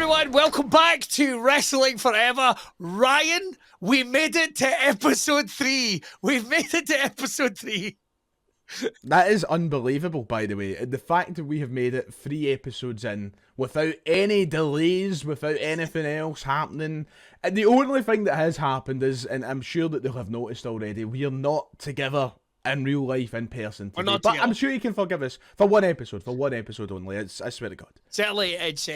everyone, welcome back to Wrestling Forever. Ryan, we made it to episode 3. We've made it to episode 3. That is unbelievable, by the way. The fact that we have made it 3 episodes in without any delays, without anything else happening. And the only thing that has happened is, and I'm sure that they'll have noticed already, we are not together in real life, in person today. We're not but together. I'm sure you can forgive us for one episode only. I swear to God. Certainly, it's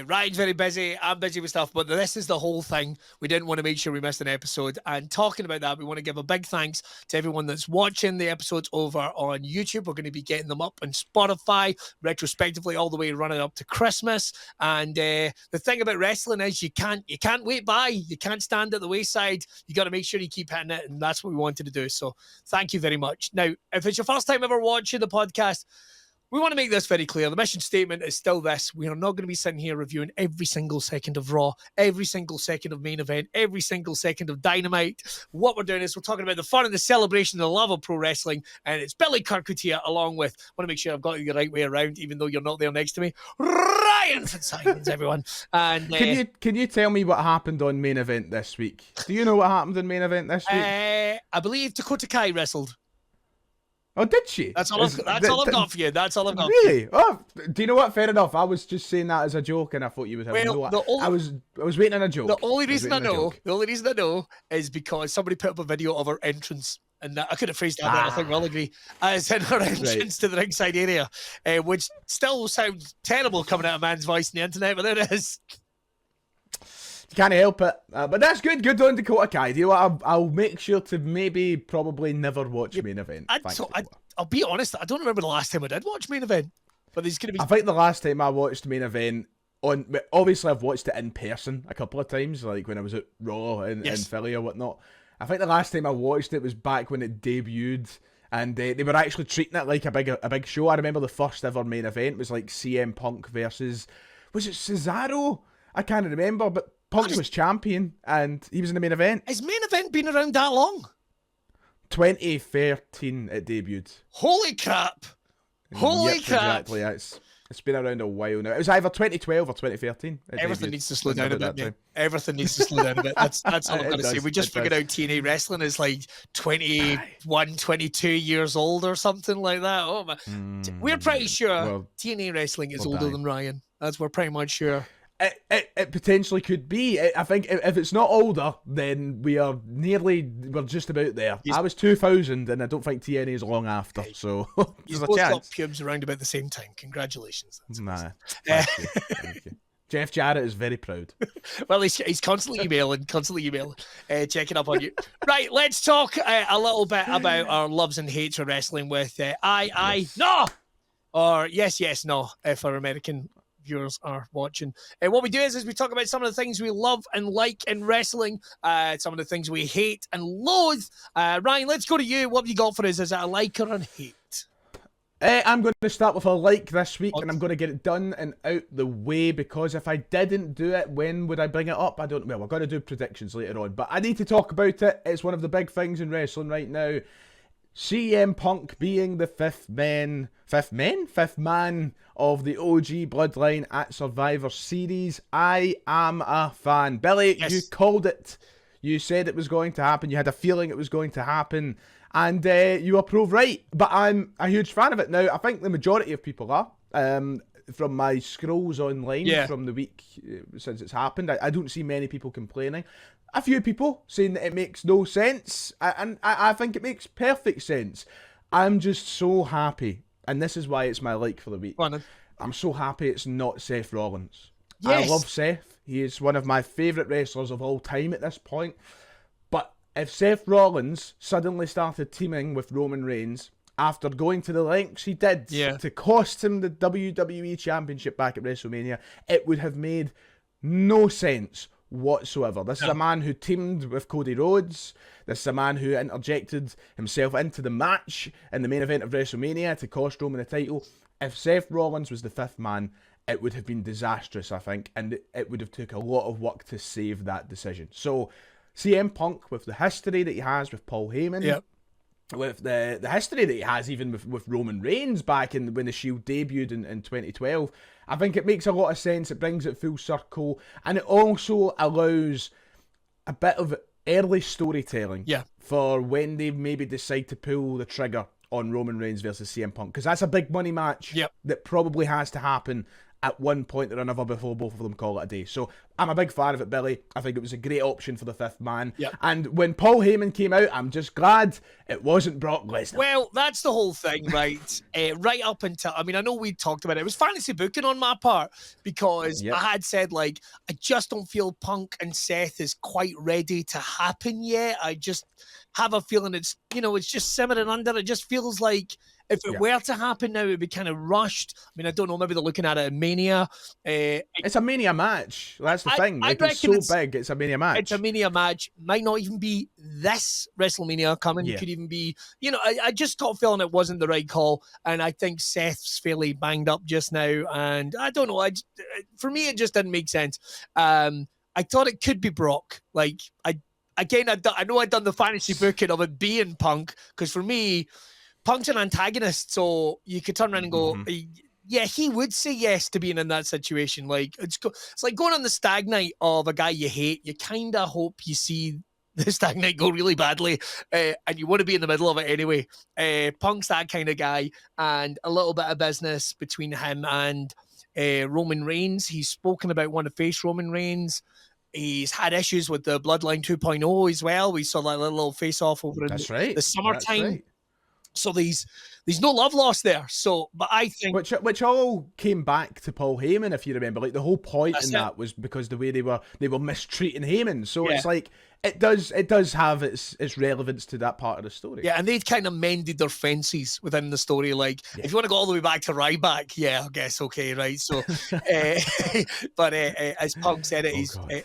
Ryan's very busy. I'm busy with stuff, but this is the whole thing. We didn't want to make sure we missed an episode. And talking about that, we want to give a big thanks to everyone that's watching the episodes over on YouTube. We're going to be getting them up on Spotify retrospectively all the way running up to Christmas. And the thing about wrestling is you can't wait by. You can't stand at the wayside. You got to make sure you keep hitting it, and that's what we wanted to do. So thank you very much. Now, if it's your first time ever watching the podcast, we want to make this very clear. The mission statement is still this. We are not going to be sitting here reviewing every single second of Raw, every single second of Main Event, every single second of Dynamite. What we're doing is we're talking about the fun and the celebration and the love of pro wrestling, and it's Billy Kirkwood here along with, I want to make sure I've got you the right way around, even though you're not there next to me, Ryan Fitzsimons, everyone. And Can you tell me what happened on Main Event this week? Do you know what happened on Main Event this week? I believe Dakota Kai wrestled. Oh, did she? That's all I've got for you. That's all I've got. Really? Oh, do you know what? Fair enough. I was just saying that as a joke, and I thought you would have. I was waiting on a joke. The only reason I know is because somebody put up a video of her entrance, and I could have phrased that better. I think we'll agree. As in her entrance to the ringside area, which still sounds terrible coming out of a man's voice on the internet, but there it is. Can't help it, but that's good. Good on Dakota Kai. Do you know what? I'll make sure to probably never watch Main Event. I'll be honest. I don't remember the last time I did watch Main Event, but there's gonna be. I think the last time I watched Main Event obviously I've watched it in person a couple of times, like when I was at Raw in Philly or whatnot. I think the last time I watched it was back when it debuted. And they were actually treating it like a big show. I remember the first ever Main Event was like CM Punk versus, was it Cesaro? I can't remember, but Punk was champion, and he was in the Main Event. Has Main Event been around that long? 2013 it debuted. Holy crap! Holy crap! Exactly. It's been around a while now. It was either 2012 or 2013. Everything needs to slow down a bit. Everything needs to slow down a bit. That's all I'm going to say. We just figured out TNA wrestling is like 21, 22 years old or something like that. Oh man, we're pretty sure TNA wrestling is older than Ryan. We're pretty much sure. It potentially could be. I think if it's not older, then we're just about there. I was 2000, and I don't think TNA is long after. So you've both got pubes around about the same time. Congratulations. Thank you. Jeff Jarrett is very proud. Well, he's constantly emailing, checking up on you. Right, let's talk a little bit about our loves and hates for wrestling with no, or yes, no, if our American viewers are watching. What we do is we talk about some of the things we love and like in wrestling, some of the things we hate and loathe. Ryan, let's go to you. What have you got for us? Is it a like or a hate? I'm going to start with a like this week, and I'm going to get it done and out the way, because if I didn't do it, when would I bring it up? I don't know. We're going to do predictions later on, but I need to talk about it. It's one of the big things in wrestling right now. CM Punk being the fifth man of the OG bloodline at Survivor Series. I am a fan. Billy, you called it. You said it was going to happen. You had a feeling it was going to happen. And you were proved right. But I'm a huge fan of it. Now, I think the majority of people are. From my scrolls online from the week since it's happened, I don't see many people complaining. A few people saying that it makes no sense, and I think it makes perfect sense. I'm just so happy, and this is why it's my like for the week. I'm so happy it's not Seth Rollins. Yes. I love Seth. He is one of my favourite wrestlers of all time at this point. But if Seth Rollins suddenly started teaming with Roman Reigns after going to the lengths he did to cost him the WWE Championship back at WrestleMania, it would have made no sense whatsoever. This is a man who teamed with Cody Rhodes. This is a man who interjected himself into the match in the main event of WrestleMania to cost Roman the title. If Seth Rollins was the fifth man, it would have been disastrous, I think, and it would have took a lot of work to save that decision. So CM Punk, with the history that he has with Paul Heyman, with the history that he has, even with Roman Reigns back in when the Shield debuted in 2012. I think it makes a lot of sense. It brings it full circle, and it also allows a bit of early storytelling for when they maybe decide to pull the trigger on Roman Reigns versus CM Punk, because that's a big money match that probably has to happen at one point or another before both of them call it a day. So I'm a big fan of it, Billy. I think it was a great option for the fifth man. And when Paul Heyman came out, I'm just glad it wasn't Brock Lesnar. Well, that's the whole thing, right? Right up until, I mean, I know we talked about it. It was fantasy booking on my part, because I had said, like, I just don't feel Punk and Seth is quite ready to happen yet. I just have a feeling it's, you know, it's just simmering under. It just feels like if it were to happen now, it would be kind of rushed. I mean, I don't know, maybe they're looking at it in Mania. It's a Mania match. That's the thing. Like, it's so big, it's a Mania match. It's a Mania match. Might not even be this WrestleMania coming. Could even be, you know, I just got a feeling it wasn't the right call. And I think Seth's fairly banged up just now. And I don't know. For me, it just didn't make sense. I thought it could be Brock. Like, I know I'd done the fantasy booking of it being Punk, because for me, Punk's an antagonist, so you could turn around and go, yeah, he would say yes to being in that situation. Like, it's like going on the stag night of a guy you hate. You kind of hope you see the stag night go really badly, and you want to be in the middle of it anyway. Punk's that kind of guy, and a little bit of business between him and Roman Reigns. He's spoken about wanting to face Roman Reigns. He's had issues with the Bloodline 2.0 as well. We saw that little face-off over in the summertime. Right. So there's no love lost there. So, but I think which all came back to Paul Heyman, if you remember. Like, the whole point in that was because the way they were mistreating Heyman. So it's like it does have its relevance to that part of the story. Yeah, and they'd kind of mended their fences within the story. Like, if you want to go all the way back to Ryback, I guess okay, right? So, but as Punk said it,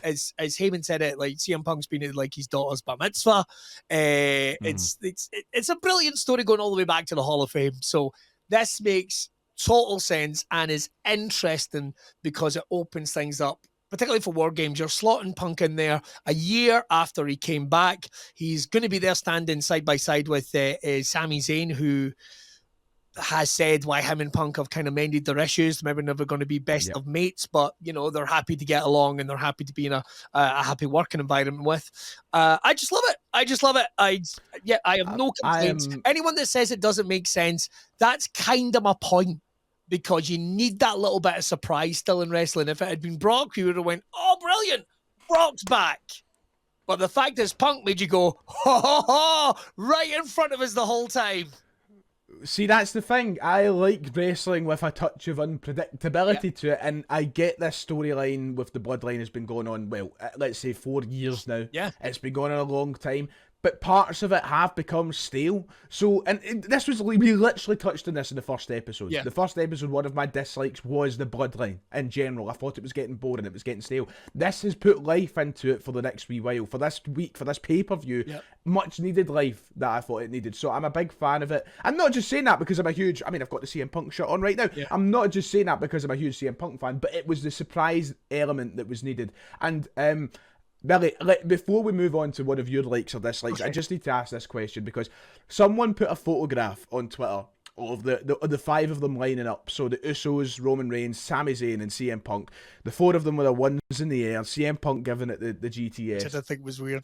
as Heyman said it, like, CM Punk's been at, like, his daughter's bar mitzvah. It's a brilliant story going all the way back to the Hall of Fame. So this makes total sense and is interesting because it opens things up, particularly for War Games. You're slotting Punk in there a year after he came back. He's going to be there standing side by side with Sami Zayn, who has said why him and Punk have kind of mended their issues. Maybe never going to be best of mates, but, you know, they're happy to get along and they're happy to be in a happy working environment with. I just love it. I have no complaints. Anyone that says it doesn't make sense, that's kind of my point. Because you need that little bit of surprise still in wrestling. If it had been Brock, you would have went, oh, brilliant, Brock's back. But the fact is, Punk made you go, ho, ho, ho, right in front of us the whole time. See, that's the thing. I like wrestling with a touch of unpredictability to it, and I get this storyline with the Bloodline has been going on, well, let's say 4 years now. Yeah. It's been going on a long time. But parts of it have become stale. So, and this was, we literally touched on this in the first episode. Yeah. The first episode, one of my dislikes was the Bloodline in general. I thought it was getting boring, it was getting stale. This has put life into it for the next wee while. For this week, for this pay-per-view, much needed life that I thought it needed. So I'm a big fan of it. I'm not just saying that because I'm a huge, I mean, I've got the CM Punk shirt on right now. Yeah. I'm not just saying that because I'm a huge CM Punk fan, but it was the surprise element that was needed. And, Billy, before we move on to one of your likes or dislikes, I just need to ask this question because someone put a photograph on Twitter of the five of them lining up. So the Usos, Roman Reigns, Sami Zayn, and CM Punk. The four of them with their ones in the air. CM Punk giving it the GTS. Which I think was weird.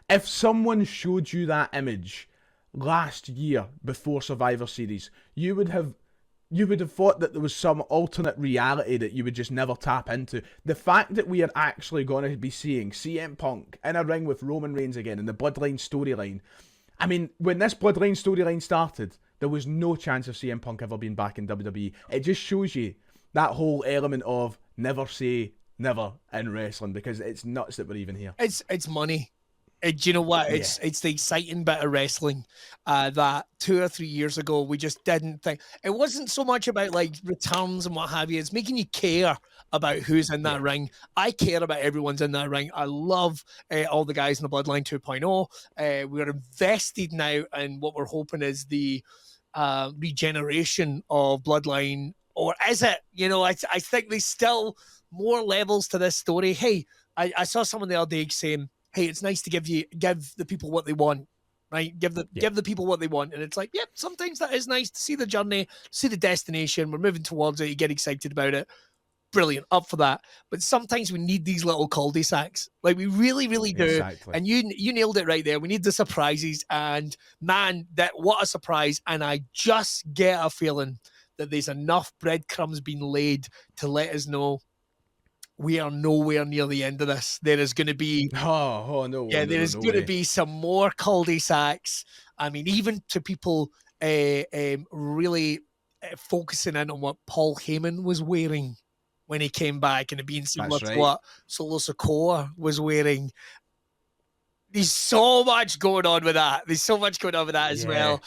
if someone showed you that image last year before Survivor Series, you would have thought that there was some alternate reality that you would just never tap into. The fact that we are actually going to be seeing CM Punk in a ring with Roman Reigns again in the Bloodline storyline. I mean, when this Bloodline storyline started, there was no chance of CM Punk ever being back in WWE. It just shows you that whole element of never say never in wrestling, because it's nuts that we're even here. It's money. Do you know what? It's the exciting bit of wrestling that 2 or 3 years ago we just didn't think. It wasn't so much about like returns and what have you. It's making you care about who's in that ring. I care about everyone's in that ring. I love all the guys in the Bloodline 2.0. We're invested now in what we're hoping is the regeneration of Bloodline. Or is it? You know, I think there's still more levels to this story. Hey, I saw someone the other day saying, hey, it's nice to give the people what they want. right? Give the people what they want. And it's like, yep, sometimes that is nice to see the journey, see the destination. We're moving towards it. You get excited about it. Brilliant, up for that. But sometimes we need these little cul-de-sacs. Like we really, really do. Exactly. And you nailed it right there. We need the surprises. And man, what a surprise. And I just get a feeling that there's enough breadcrumbs being laid to let us know we are nowhere near the end of this. There is going to be no. Yeah, there is going to be some more cul-de-sacs. I mean, even to people really focusing in on what Paul Heyman was wearing when he came back, and it being similar to what Solo Sikoa was wearing. There's so much going on with that. There's so much going on with that as well.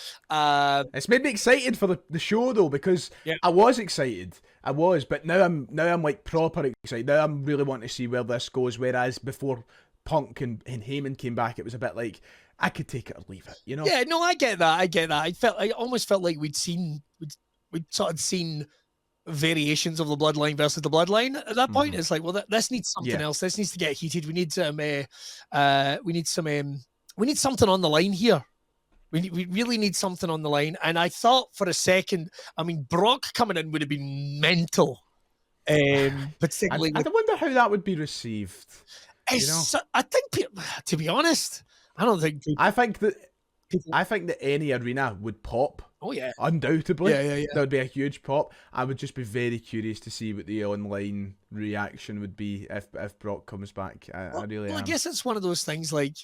It's made me excited for the show though, because I was excited. I was, but now I'm like proper excited. Now I'm really wanting to see where this goes. Whereas before Punk and Heyman came back, it was a bit like I could take it or leave it, you know? Yeah, no, I get that. I almost felt like we'd sort of seen variations of the Bloodline versus the Bloodline at that point. It's like, well, this needs something else. This needs to get heated. We need something on the line here. We really need something on the line. And I thought for a second, I mean, Brock coming in would have been mental. Particularly, I wonder how that would be received. I think, to be honest, I don't think people, I think that any arena would pop. Oh yeah, undoubtedly. Yeah. That would be a huge pop. I would just be very curious to see what the online reaction would be if Brock comes back. I really am. I guess it's one of those things, like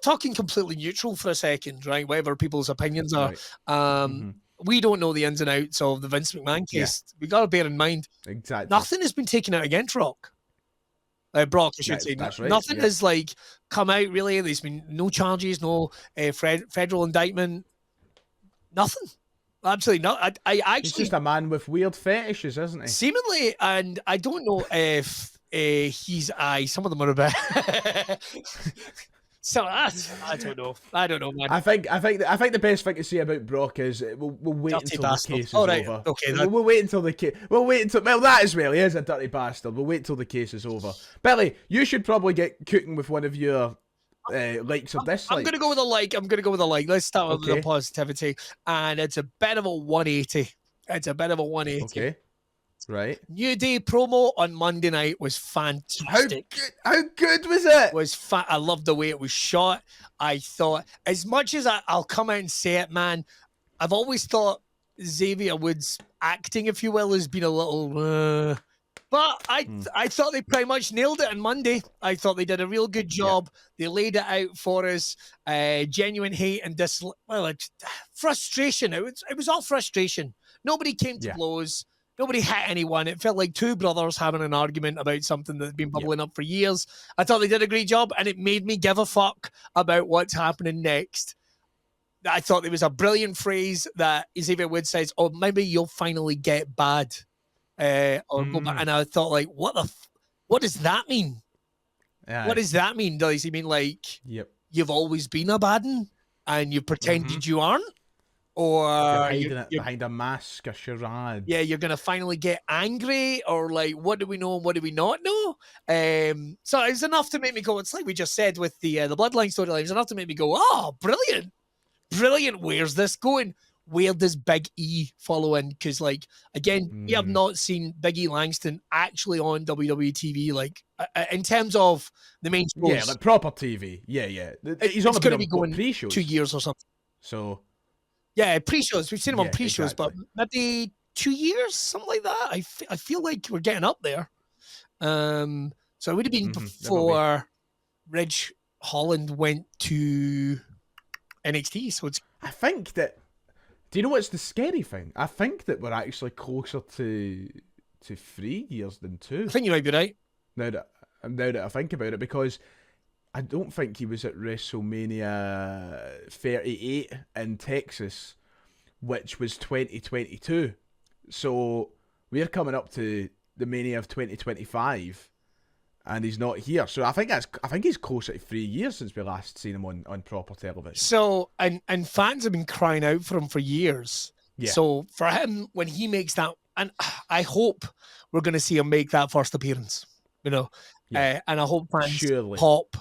talking completely neutral for a second, right? Whatever people's opinions are. Right. We don't know the ins and outs of the Vince McMahon case. We got to bear in mind, exactly, nothing has been taken out against Brock, I should say. Right. Nothing has like come out really. There's been no charges, no federal indictment, nothing. Absolutely not. I actually, he's just a man with weird fetishes, isn't he? Seemingly, and I don't know if some of them are a bit. So I don't know, man. I think the best thing to say about Brock is we'll wait until the case is over. Okay, we'll wait until the case. Well, that as well. He is a dirty bastard. We'll wait until the case is over. Billy, you should probably get cooking with one of your likes or dislikes. I'm gonna go with a like. Let's start with the positivity, and it's a bit of a 180. Okay. Right. New Day promo on Monday night was fantastic. How good was it? I loved the way it was shot. I thought, as much as I'll come out and say it, man, I've always thought Xavier Woods' acting, if you will, has been a little. But I thought they pretty much nailed it on Monday. I thought they did a real good job. Yeah. They laid it out for us. Genuine hate and frustration. It was all frustration. Nobody came to blows. Nobody hit anyone. It felt like two brothers having an argument about something that had been bubbling up for years. I thought they did a great job, and it made me give a fuck about what's happening next. I thought there was a brilliant phrase that Xavier Woods says, "Oh, maybe you'll finally get bad." Go back. And I thought, like, what does that mean? What does that mean? Does he mean like you've always been a bad one and you pretended you aren't? Or you're behind a mask, a charade. Yeah, you're going to finally get angry, or like, what do we know and what do we not know? So it's enough to make me go, it's like we just said with the Bloodline storyline, it's enough to make me go, oh, brilliant. Brilliant. Where's this going? Where does Big E follow in? Because, like, again, we have not seen Big E Langston actually on WWE TV, like, in terms of the main shows. Yeah, like proper TV. Yeah. He's only going to be going pre-shows. 2 years or something. So... Yeah, pre-shows. We've seen him on pre-shows, but maybe 2 years, something like that. I feel like we're getting up there. So it would have been before Ridge Holland went to NXT. So it's. I think that. Do you know what's the scary thing? I think that we're actually closer to 3 years than 2. I think you might be right. Now that I think about it, because I don't think he was at WrestleMania 38 in Texas, which was 2022. So we're coming up to the Mania of 2025, and he's not here. So I think he's closer to 3 years since we last seen him on proper television. So and fans have been crying out for him for years. Yeah. So for him, when he makes that, and I hope we're going to see him make that first appearance. You know. Yeah. And I hope fans pop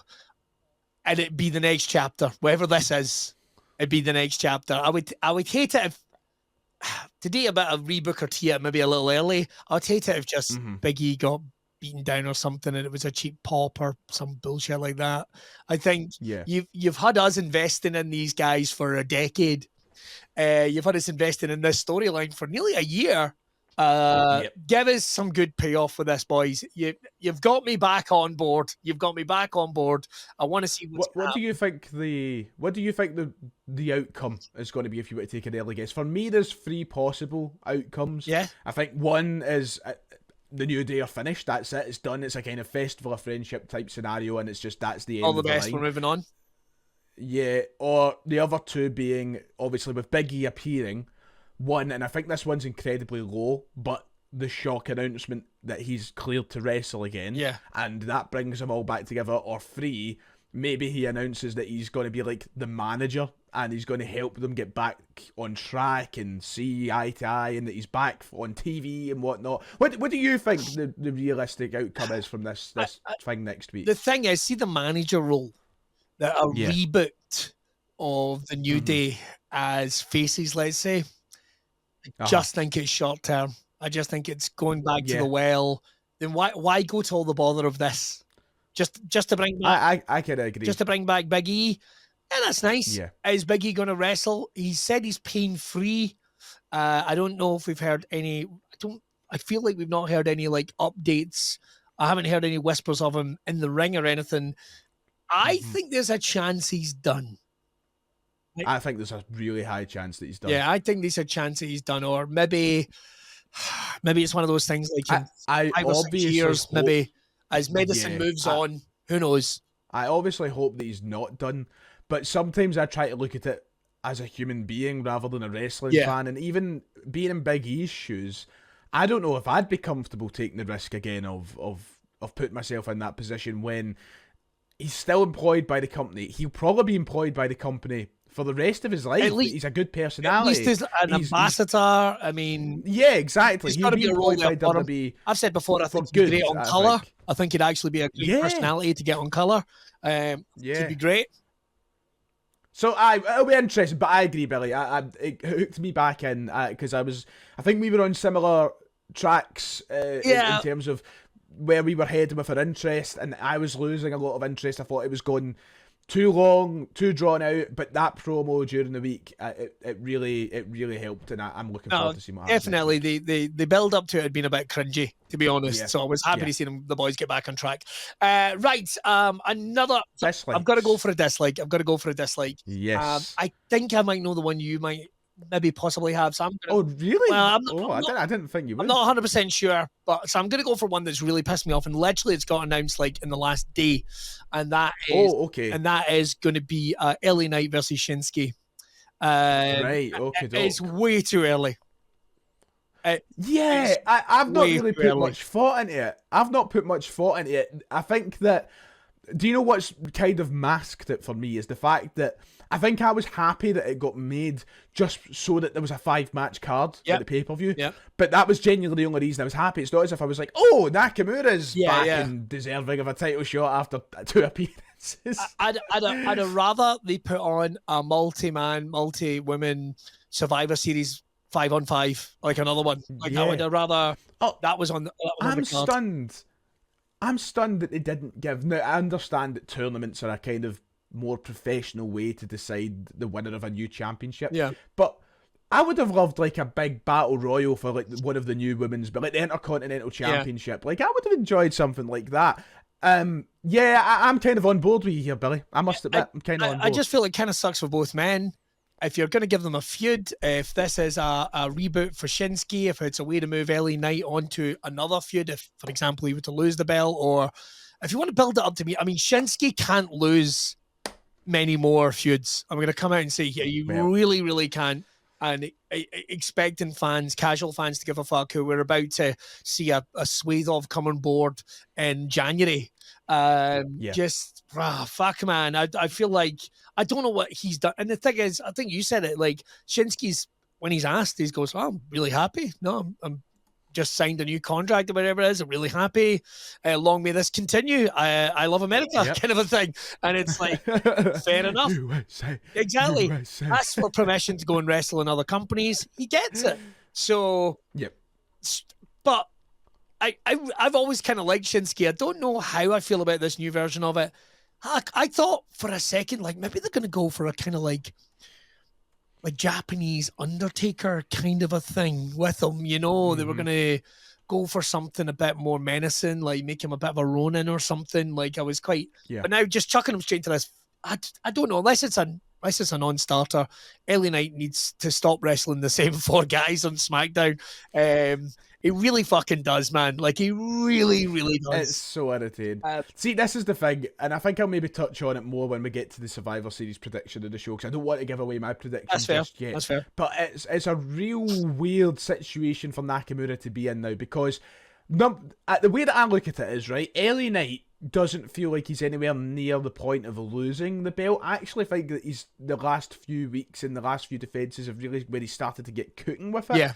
and it be the next chapter, whatever this is. it'd be the next chapter. I would hate it if to do a bit of rebook or tee it maybe a little early. I'd hate it if just Big E got beaten down or something and it was a cheap pop or some bullshit like that. I think you've had us investing in these guys for a decade. You've had us investing in this storyline for nearly a year. Give us some good payoff with this, boys. You've got me back on board. You've got me back on board. I want to see what do you think the outcome is going to be if you were to take an early guess? For me, there's 3 possible outcomes. Yeah, I think one is the New Day are finished. That's it. It's done. It's a kind of festival of friendship type scenario, and it's just that's the end. All the of the best. line. We're moving on. Yeah, or the other 2 being obviously with Big E appearing. One, and I think this one's incredibly low, but the shock announcement that he's cleared to wrestle again. Yeah. And that brings them all back together. Or 3, maybe he announces that he's going to be like the manager and he's going to help them get back on track and see eye to eye and that he's back on TV and whatnot. What do you think the realistic outcome is from this thing next week? The thing is, see the manager role, a reboot of the New Day as faces, let's say. I just think it's short term. I just think it's going back to the well. Then why go to all the bother of this? Just to bring back. I can agree. Just to bring back Big E. Yeah, that's nice. Yeah. Is Big E going to wrestle? He said he's pain free. I don't know if we've heard any. I feel like we've not heard any like updates. I haven't heard any whispers of him in the ring or anything. I think there's a chance he's done. I think there's a really high chance that he's done. Yeah, I think there's a chance that he's done, or maybe it's one of those things like in 5 or 6 years, maybe as medicine moves on. Who knows? I obviously hope that he's not done, but sometimes I try to look at it as a human being rather than a wrestling fan, and even being in Big E's shoes, I don't know if I'd be comfortable taking the risk again of putting myself in that position when he's still employed by the company. He'll probably be employed by the company for the rest of his life. At least, he's a good personality. At least he's an ambassador. I mean... Yeah, exactly. He's got to be a role there for him. I've said before, I think he'd be great on colour. I think he'd actually be a great personality to get on colour. He'd be great. So it'll be interesting, but I agree, Billy. It hooked me back in because I think we were on similar tracks in terms of where we were heading with our interest, and I was losing a lot of interest. I thought it was going too long, too drawn out, but that promo during the week, it really helped, and I'm looking forward to seeing what happens. Definitely, the build up to it had been a bit cringy, to be honest. So I was happy to see the boys get back on track. Another dislike. I've got to go for a dislike. Yes. I think I might know the one you might maybe possibly have. So really? Well, I didn't think you would. I'm not 100% sure, but so I'm going to go for one that's really pissed me off, and literally it's got announced like in the last day, and that is going to be LA Knight versus Shinsuke. Right. Okay. It's way too early. I've not really put much thought into it. I think that. Do you know what's kind of masked it for me is the fact that I think I was happy that it got made just so that there was a 5-match card at the pay-per-view. But that was genuinely the only reason I was happy. It's not as if I was like, oh, Nakamura's back and deserving of a title shot after 2 appearances. I'd rather they put on a multi-man, multi-women Survivor Series 5-on-5, like another one. I would rather that was on the card. Stunned. I'm stunned that they didn't give... Now, I understand that tournaments are a kind of more professional way to decide the winner of a new championship. Yeah. But I would have loved like a big battle royal for like one of the new women's, but like the Intercontinental Championship. Like I would have enjoyed something like that. I'm kind of on board with you here, Billy. I must admit, I'm kind of on board. I just feel it kind of sucks for both men. If you're going to give them a feud, if this is a reboot for Shinsuke, if it's a way to move LA Knight onto another feud, if, for example, he were to lose the belt, or if you want to build it up to me, I mean, Shinsuke can't lose many more feuds. I'm going to come out and say, you really, really can't. And expecting fans, casual fans to give a fuck who we're about to see a swathe of come on board in January. Just, fuck, man. I feel like I don't know what he's done. And the thing is, I think you said it, like, Shinsuke's, when he's asked, he goes, I'm really happy. No, I'm just signed a new contract or whatever it is. I'm really happy. Long may this continue. I love America, kind of a thing. And it's like, fair enough. USA, exactly. USA. Ask for permission to go and wrestle in other companies. He gets it. So, but I've always kind of liked Shinsuke. I don't know how I feel about this new version of it. I thought for a second, like, maybe they're going to go for a kind of like Japanese Undertaker kind of a thing with him, you know. They were going to go for something a bit more menacing, like make him a bit of a Ronin or something. Like, I was quite, but now just chucking him straight to this, I don't know, unless it's a non-starter. LA Knight needs to stop wrestling the same 4 guys on SmackDown. He really fucking does, man. Like, he really, really does. It's so irritating. See, this is the thing, and I think I'll maybe touch on it more when we get to the Survivor Series prediction of the show, because I don't want to give away my prediction just yet. That's fair. But it's a real weird situation for Nakamura to be in now, because the way that I look at it is, right, LA Knight doesn't feel like he's anywhere near the point of losing the belt. I actually think that the last few weeks and the last few defenses have really where he started to get cooking with it. Yeah.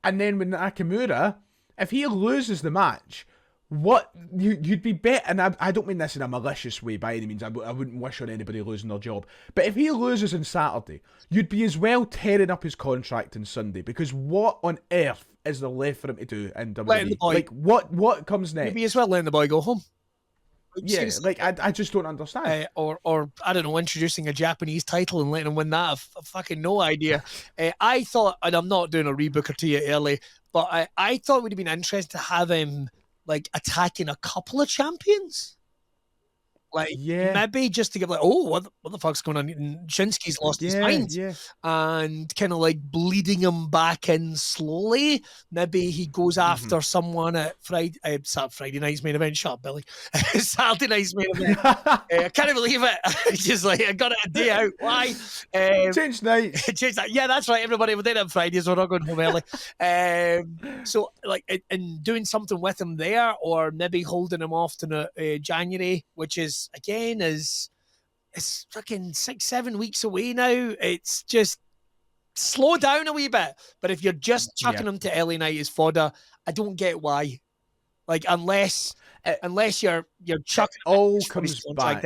And then with Nakamura, if he loses the match, what you'd be bet, and I don't mean this in a malicious way by any means. I wouldn't wish on anybody losing their job. But if he loses on Saturday, you'd be as well tearing up his contract on Sunday, because what on earth is there left for him to do in WWE? Like, what comes next? Maybe as well letting the boy go home. Yeah, like, I just don't understand. Or I don't know, introducing a Japanese title and letting him win that. I've fucking no idea. I thought, and I'm not doing a rebooker to you early, but I thought it would have been interesting to have him like attacking a couple of champions. Like, maybe just to give, like, oh, what the fuck's going on? And Shinsuke's lost his mind. And kind of like bleeding him back in slowly. Maybe he goes after someone at Friday night's main event. Shut up, Billy. Saturday night's main event. I can't believe it. It's just like, I got it a day out. Why? Change night. Change that. Yeah, that's right, everybody. We're doing it on Fridays. We're not going home early. So, like, and doing something with him there, or maybe holding him off to January, which is, again, it's fucking 6-7 weeks away now. It's just slow down a wee bit. But if you're just chucking him to LA Knight as fodder, I don't get why. Like, unless you're chucking it all comes back.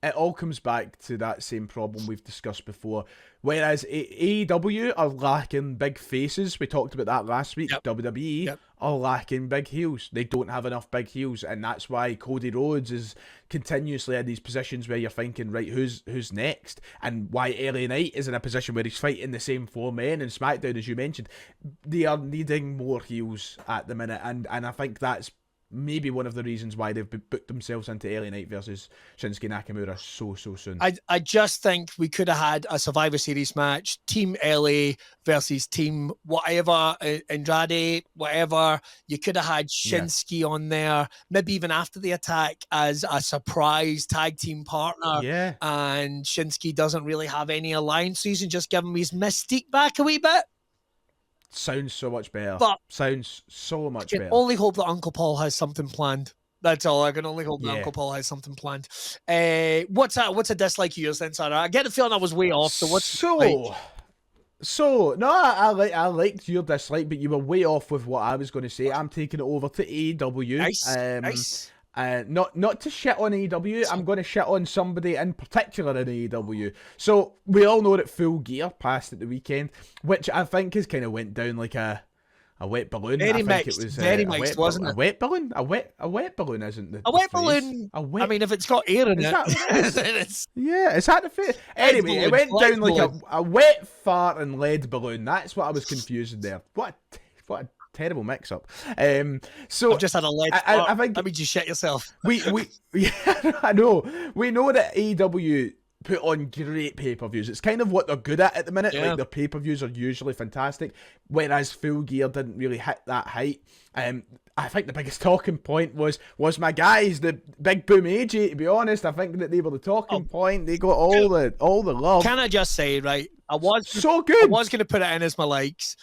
It all comes back to that same problem we've discussed before. Whereas AEW are lacking big faces. We talked about that last week. WWE are lacking big heels. They don't have enough big heels, and that's why Cody Rhodes is continuously in these positions where you're thinking, right, who's next? And why LA Knight is in a position where he's fighting the same 4 men in SmackDown, as you mentioned. They are needing more heels at the minute, and I think that's maybe one of the reasons why they've booked themselves into LA Knight versus Shinsuke Nakamura so soon. I just think we could have had a Survivor Series match, Team LA versus Team whatever, Andrade, whatever. You could have had Shinsuke on there, maybe even after the attack as a surprise tag team partner. Yeah. And Shinsuke doesn't really have any alliances, and just give him his mystique back a wee bit. Sounds so much better. Sounds so much better. Only hope that Uncle Paul has something planned. That's all. I can only hope that Uncle Paul has something planned. What's a dislike of yours then, Sarah? I get the feeling I was way off. So no, I liked your dislike, but you were way off with what I was going to say. I'm taking it over to AEW. Nice. Not to shit on AEW, I'm going to shit on somebody in particular in AEW. So, we all know that Full Gear passed at the weekend, which I think has kind of went down like a wet balloon. Very mixed, wasn't it? A wet balloon? A wet balloon isn't the A wet phrase. Balloon, I mean, if it's got air in it, then it's... Yeah, is that the phrase? Anyway, it went down like a wet fart and lead balloon. That's what I was confusing there. What a terrible mix-up. So I've just had a lead fart. I think that means you shit yourself. Yeah, I know. We know that AEW put on great pay-per-views. It's kind of what they're good at the minute. Like, their pay-per-views are usually fantastic, whereas Full Gear didn't really hit that height. I think the biggest talking point was my guys, the Big Boom AJ. To be honest, I think that they were the talking point. They got all the love. Can I just say, right? I was so good. I was going to put it in as my likes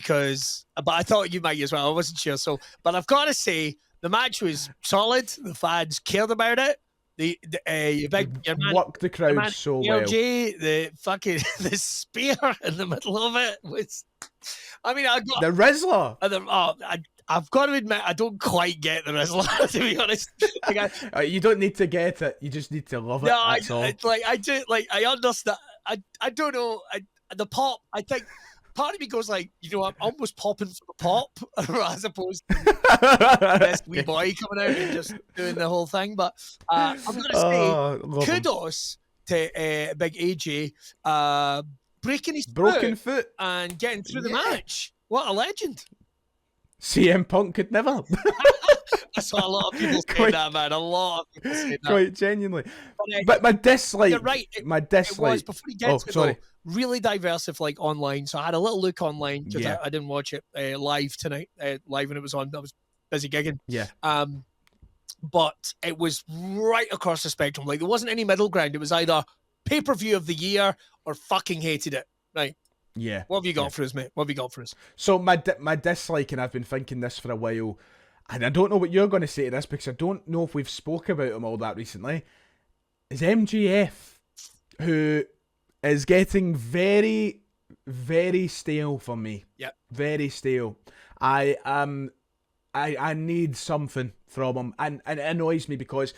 but I thought you might as well. I wasn't sure. So, but I've got to say, the match was solid. The fans cared about it. Your man, worked the crowd so well. LJ, the spear in the middle of it was I mean, I got the Rizzler. I've got to admit, I don't quite get the Rizzler, to be honest. Like, you don't need to get it. You just need to love it. No, That's all. I understand. I don't know. The pop, I think, part of me goes like, I'm almost popping for the pop, as opposed to this wee boy coming out and just doing the whole thing. But I'm going to say kudos to Big AJ breaking his broken foot and getting through the match. What a legend. CM Punk could never. I saw a lot of people say that, man. A lot of people say that. Quite genuinely. But my dislike... You're right. My dislike... It was, before he gets to it, though, really diverse, like, online. So I had a little look online, because I didn't watch it live tonight, live when it was on. I was busy gigging. Yeah. But it was right across the spectrum. Like, there wasn't any middle ground. It was either pay-per-view of the year or fucking hated it. Right. Yeah. What have you got for us, mate? What have you got for us? So my dislike, and I've been thinking this for a while, and I don't know what you're going to say to this, because I don't know if we've spoke about him all that recently, is MJF, who is getting very, very stale for me. Yeah. Very stale. I need something from him, and it annoys me because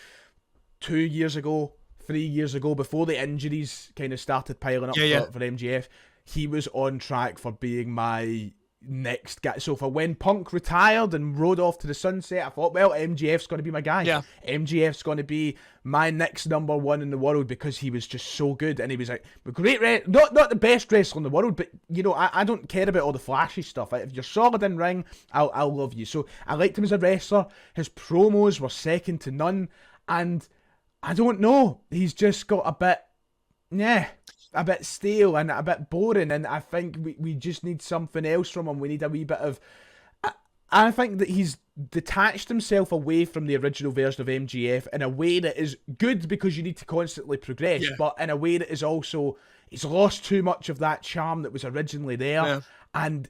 2 years ago, 3 years ago, before the injuries kind of started piling up for MJF, he was on track for being my next guy. So for when Punk retired and rode off to the sunset, I thought, well, MJF's going to be my guy. Yeah. MJF's going to be my next number one in the world, because he was just so good. And he was like, not the best wrestler in the world, but, I don't care about all the flashy stuff. If you're solid in ring, I'll love you. So I liked him as a wrestler. His promos were second to none. And I don't know. He's just got a bit stale and a bit boring, and I think we just need something else from him. We need a wee bit of... I think that he's detached himself away from the original version of MJF in a way that is good, because you need to constantly progress, but in a way that is also... He's lost too much of that charm that was originally there, and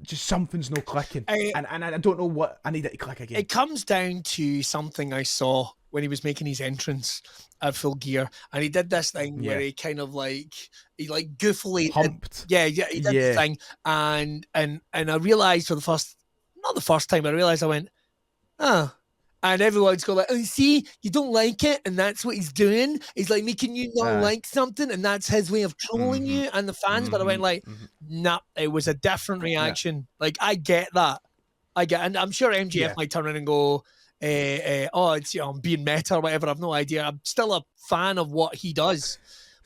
just something's no clicking. And I don't know what... I need it to click again. It comes down to something I saw when he was making his entrance at Full Gear, and he did this thing where he kind of goofily humped. He did the thing, and I realized not the first time, I realized, I went, and everyone's going like, oh, see, you don't like it, and that's what he's doing. He's like making you not like something, and that's his way of trolling you and the fans. But I went like, nah, it was a different reaction. Like, I get that. And I'm sure MJF might turn around and go, it's I'm being meta or whatever. I've no idea. I'm still a fan of what he does,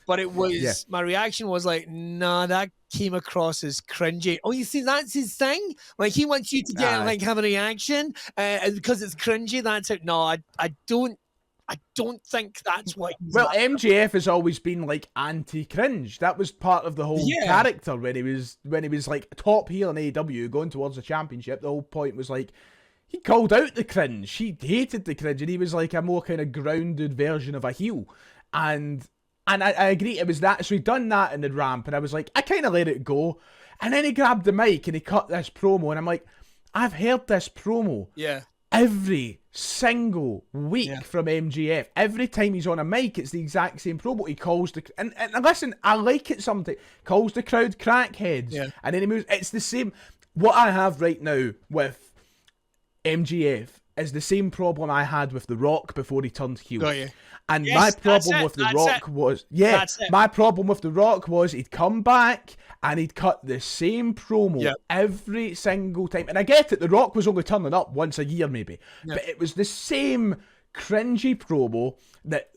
but it was my reaction was like, nah, that came across as cringy. Oh, you see, that's his thing. Like, he wants you to get have a reaction, because it's cringy. That's it. No, I don't think that's what. MJF has always been like anti-cringe. That was part of the whole character when he was like top heel in AEW going towards the championship. The whole point was like, he called out the cringe. He hated the cringe, and he was like a more kind of grounded version of a heel. And I agree, it was that. So he'd done that in the ramp, and I was like, I kind of let it go. And then he grabbed the mic and he cut this promo, and I'm like, I've heard this promo every single week from MJF. Every time he's on a mic, it's the exact same promo. He calls and listen, I like it sometimes. Calls the crowd crackheads, and then he moves. It's the same. What I have right now with MJF is the same problem I had with The Rock before he turned heel. Got you. And my problem with The Rock was... my problem with The Rock was he'd come back and he'd cut the same promo every single time. And I get it, The Rock was only turning up once a year maybe. But it was the same cringy promo that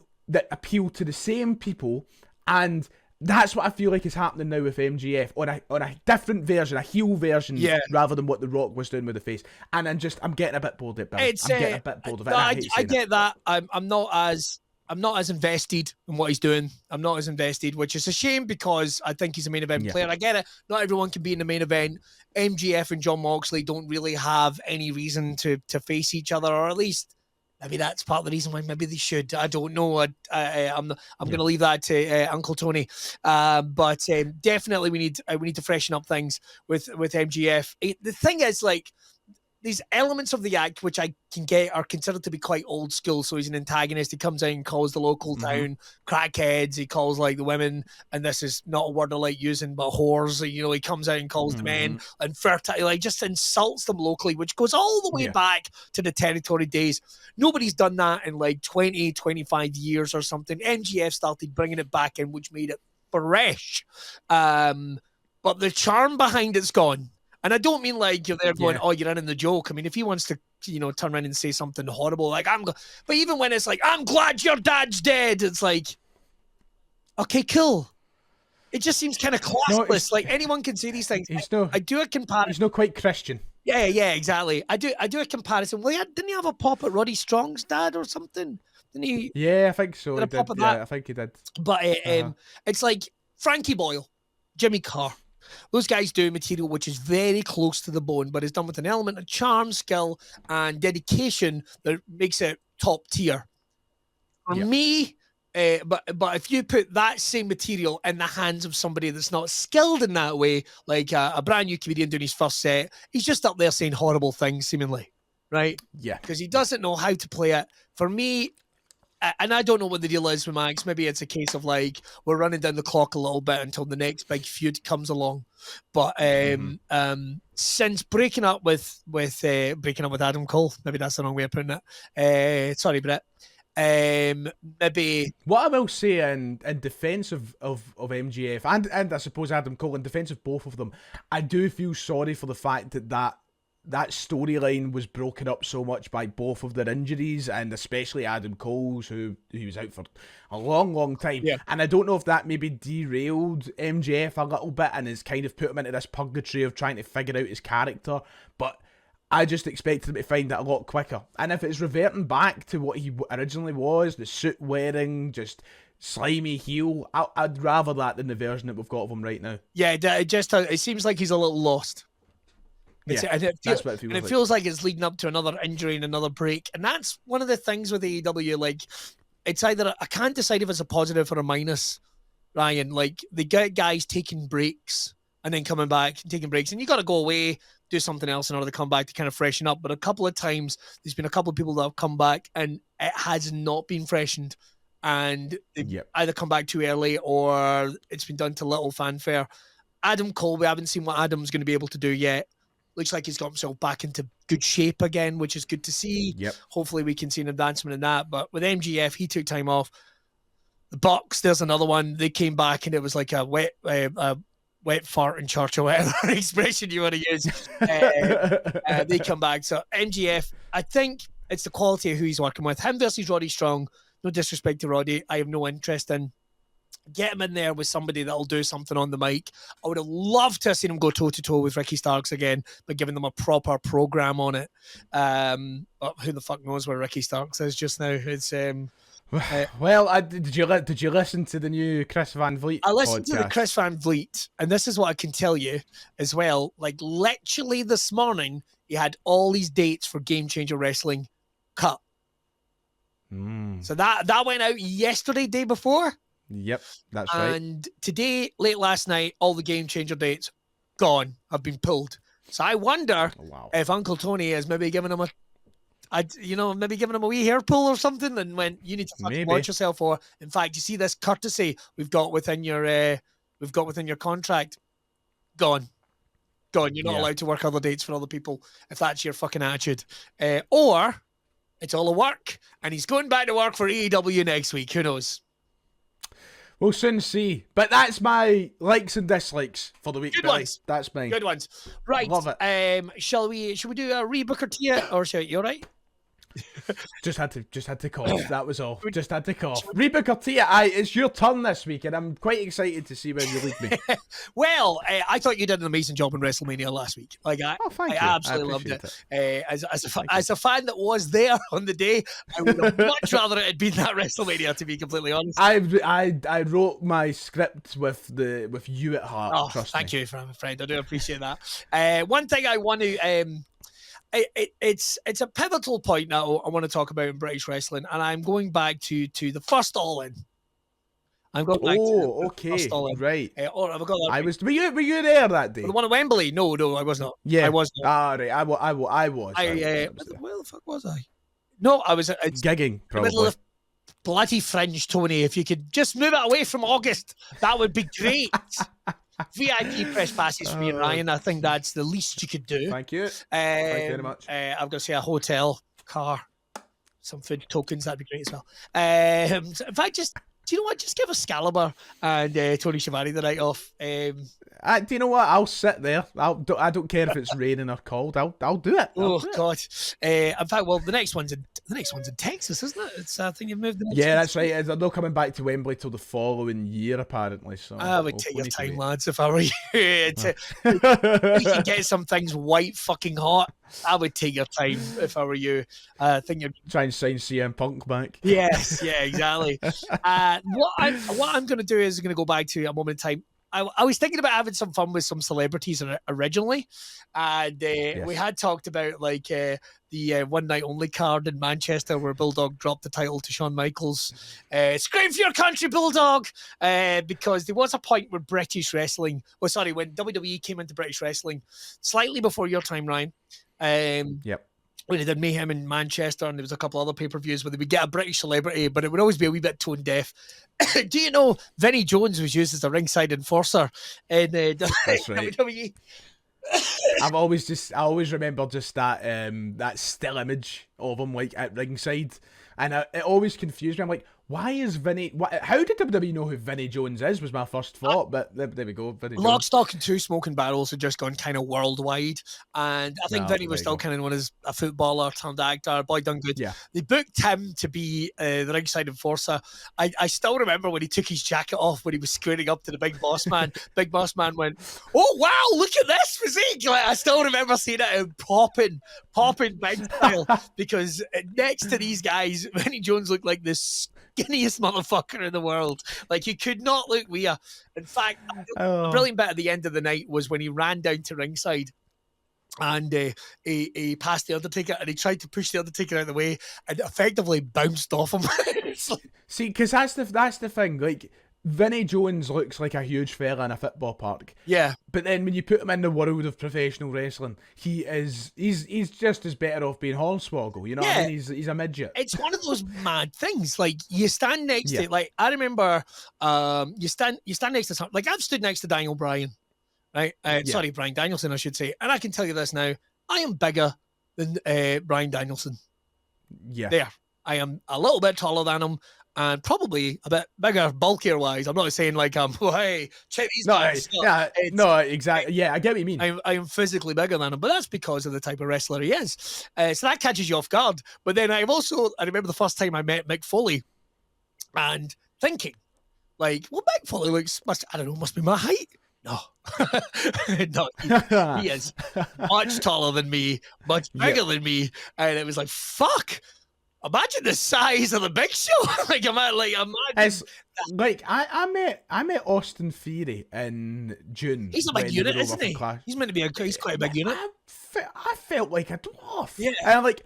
appealed to the same people, and... That's what I feel like is happening now with MJF on a different version, a heel version, rather than what The Rock was doing with the face. And I'm getting a bit bored of it. I'm getting a bit bored of it. I get that. I'm not as invested in what he's doing. I'm not as invested, which is a shame, because I think he's a main event player. I get it. Not everyone can be in the main event. MJF and Jon Moxley don't really have any reason to face each other, or at least maybe that's part of the reason why maybe they should. I don't know. I'm going to leave that to Uncle Tony. But definitely we need to freshen up things with MJF. The thing is, like, these elements of the act, which I can get, are considered to be quite old school. So he's an antagonist. He comes in and calls the local town crackheads. He calls like the women, and this is not a word I like using, but whores. You know, he comes out and calls the men and fertile, like just insults them locally, which goes all the way back to the territory days. Nobody's done that in like 20, 25 years or something. MJF started bringing it back in, which made it fresh. But the charm behind it's gone. And I don't mean like you're there going, oh, you're in the joke. I mean, if he wants to, you know, turn around and say something horrible, like but even when it's like, I'm glad your dad's dead, it's like, okay, cool. It just seems kind of classless. Like anyone can say these things. I do a comparison. He's not quite Christian. Yeah, exactly. I do a comparison. Well, didn't he have a pop at Roddy Strong's dad or something? Didn't he? Yeah, I think so. I think he did. But it's like Frankie Boyle, Jimmy Carr. Those guys do material which is very close to the bone, but is done with an element of charm, skill, and dedication that makes it top tier. For me, but if you put that same material in the hands of somebody that's not skilled in that way, like a brand new comedian doing his first set, he's just up there saying horrible things, seemingly, right? Yeah. Because he doesn't know how to play it. For me, and I don't know what the deal is with Max. Maybe it's a case of like we're running down the clock a little bit until the next big feud comes along. But since breaking up with Adam Cole, maybe that's the wrong way of putting it. Sorry, Brett. Maybe what I will say in defense of MJF and I suppose Adam Cole, in defense of both of them, I do feel sorry for the fact that storyline was broken up so much by both of their injuries, and especially Adam Cole's, who was out for a long time. Yeah. And I don't know if that maybe derailed MJF a little bit and has kind of put him into this purgatory of trying to figure out his character. But I just expected him to find it a lot quicker. And if it's reverting back to what he originally was, the suit wearing, just slimy heel, I'd rather that than the version that we've got of him right now. Yeah, it seems like he's a little lost. It feels like it's leading up to another injury and another break. And that's one of the things with AEW. Like, it's either, I can't decide if it's a positive or a minus, Ryan. Like, they get guys taking breaks and then coming back, taking breaks. And you got to go away, do something else in order to come back to kind of freshen up. But a couple of times, there's been a couple of people that have come back and it has not been freshened. And they've either come back too early or it's been done to little fanfare. Adam Cole, we haven't seen what Adam's going to be able to do yet. Looks like he's got himself back into good shape again, which is good to see. Yep. Hopefully we can see an advancement in that. But with MJF, he took time off. The Bucks, there's another one. They came back and it was like a wet fart in church or whatever expression you want to use. They come back. So MJF, I think it's the quality of who he's working with. Him versus Roddy Strong. No disrespect to Roddy. I have no interest in. Get him in there with somebody that'll do something on the mic. I would have loved to have seen him go toe-to-toe with Ricky Starks again, but giving them a proper program on it. But who the fuck knows where Ricky Starks is just now? It's well, did you listen to the new Chris Van Vliet I listened podcast? To the Chris Van Vliet, and this is what I can tell you as well. Like, literally this morning, he had all these dates for Game Changer Wrestling cut. So that went out yesterday, day before. Yep, that's right. And today, late last night, all the Game Changer dates gone, have been pulled. So I wonder if Uncle Tony is maybe giving him maybe giving him a wee hair pull or something, and when you need to fucking watch yourself. Or in fact, you see this courtesy we've got within your contract, gone. You're not allowed to work other dates for other people if that's your fucking attitude, or it's all a work, and he's going back to work for AEW next week. Who knows? We'll soon see. But that's my likes and dislikes for the week. Good ones. That's mine. Good ones. Right. Love it. Shall we do a rebooker to you, or shall you all right? Just had to cough. That was all. Just had to cough. Rebooker Tia, it's your turn this week, and I'm quite excited to see where you lead me. Well, I thought you did an amazing job in WrestleMania last week. Like, I absolutely loved it. As a fan that was there on the day, I would have much rather it had been that WrestleMania, to be completely honest. I wrote my script with you at heart. Oh, thank you, friend. I do appreciate that. One thing I want to. It's a pivotal point now I want to talk about in British wrestling, and I'm going back to the first All In. I'm going back Oh, to okay, first All In. right. Or have I got that I right? was. Were you there that day? The one at Wembley? No, I was not. Yeah. I was not. Ah, right. I was. I was I there. where the fuck was I? No, I was it's Gigging, the middle probably. of bloody fringe, Tony. If you could just move it away from August, that would be great. VIP press passes for me and Ryan. I think that's the least you could do. Thank you. Thank you very much. I've got to say a hotel, car, some food tokens. That'd be great as well. So in fact, just do you know what? Just give Excalibur and Tony Schiavone the night off. Do you know what? I'll sit there. I don't care if it's raining or cold. I'll do it. Oh God! In fact, well, the next one's in Texas, isn't it? It's I think you've moved. Yeah, that's right. They're not coming back to Wembley till the following year, apparently. So I would take your time, lads, if I were you. You can get some things white fucking hot. I would take your time if I were you. I think you're try and sign CM Punk back. Yes, yeah, exactly. What I'm going to do is going to go back to a moment in time. I was thinking about having some fun with some celebrities originally, and we had talked about like the one night only card in Manchester where Bulldog dropped the title to Shawn Michaels. Scream for your country, Bulldog! Because there was a point where British wrestling, when WWE came into British wrestling, slightly before your time, Ryan. Yep. When they did Mayhem in Manchester, and there was a couple other pay-per-views where they would get a British celebrity, but it would always be a wee bit tone deaf. Do you know Vinnie Jones was used as a ringside enforcer in WWE? I always remember just that still image of him like at ringside, and it always confused me. I'm like, why is Vinny? How did WWE know who Vinnie Jones is? Was my first thought, but there we go. Vinnie Lock, Jones. Stock, and Two Smoking Barrels had just gone kind of worldwide, and I think Vinny was still kind of known as a footballer turned actor. Boy done good. Yeah. They booked him to be the ringside enforcer. I still remember when he took his jacket off when he was scooting up to the Big Boss Man. Big Boss Man went, "Oh wow, look at this physique!" Like, I still remember seeing it and popping big style because next to these guys, Vinnie Jones looked like this skinniest motherfucker in the world. Like, he could not look weird. In fact, a brilliant bit at the end of the night was when he ran down to ringside and he passed the Undertaker and he tried to push the Undertaker out of the way and effectively bounced off him. See, because that's the thing. Like, Vinnie Jones looks like a huge fella in a football park. Yeah. But then when you put him in the world of professional wrestling, he's just as better off being Hornswoggle. You know what I mean? He's a midget. It's one of those mad things. Like, you stand next to, like, I remember you stand next to something. Like, I've stood next to Daniel Bryan, right? Sorry, Bryan Danielson, I should say. And I can tell you this now. I am bigger than Bryan Danielson. Yeah. There. I am a little bit taller than him. And probably a bit bigger, bulkier wise. I'm not saying like hey, check these guys. No, exactly. Yeah, I get what you mean. I am physically bigger than him, but that's because of the type of wrestler he is. So that catches you off guard. But then I remember the first time I met Mick Foley and thinking, like, well, Mick Foley must be my height. No, no, he is much taller than me, much bigger than me. And it was like, fuck. Imagine the size of the Big Show. It's like I met Austin Theory in June. He's a big unit, isn't he? He's meant to be he's quite a big unit. I felt like a dwarf. Yeah. And like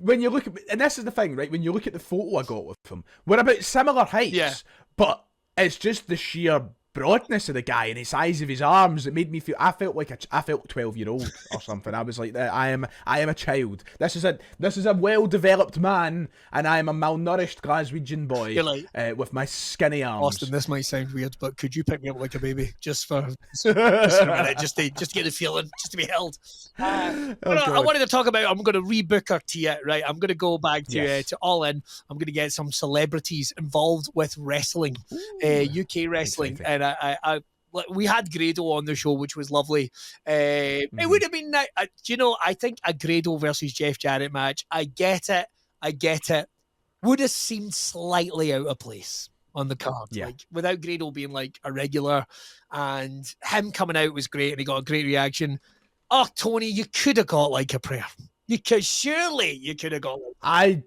when you look at, and this is the thing, right? When you look at the photo I got with him, we're about similar heights, but it's just the sheer broadness of the guy and the size of his arms. It made me feel. I felt 12-year-old or something. I was like, I am a child. This is a well-developed man, and I am a malnourished Glaswegian boy with my skinny arms. Austin, this might sound weird, but could you pick me up like a baby just for a minute, just to get the feeling, just to be held? I wanted to talk about. I'm going to rebook our tea, right? I'm going to go back to All In. I'm going to get some celebrities involved with wrestling, UK wrestling, exciting. And we had Grado on the show, which was lovely. It would have been, I think a Grado versus Jeff Jarrett match. I get it. Would have seemed slightly out of place on the card, like without Grado being like a regular, and him coming out was great, and he got a great reaction. Oh, Tony, you could have got like a prayer. Surely you could have got. I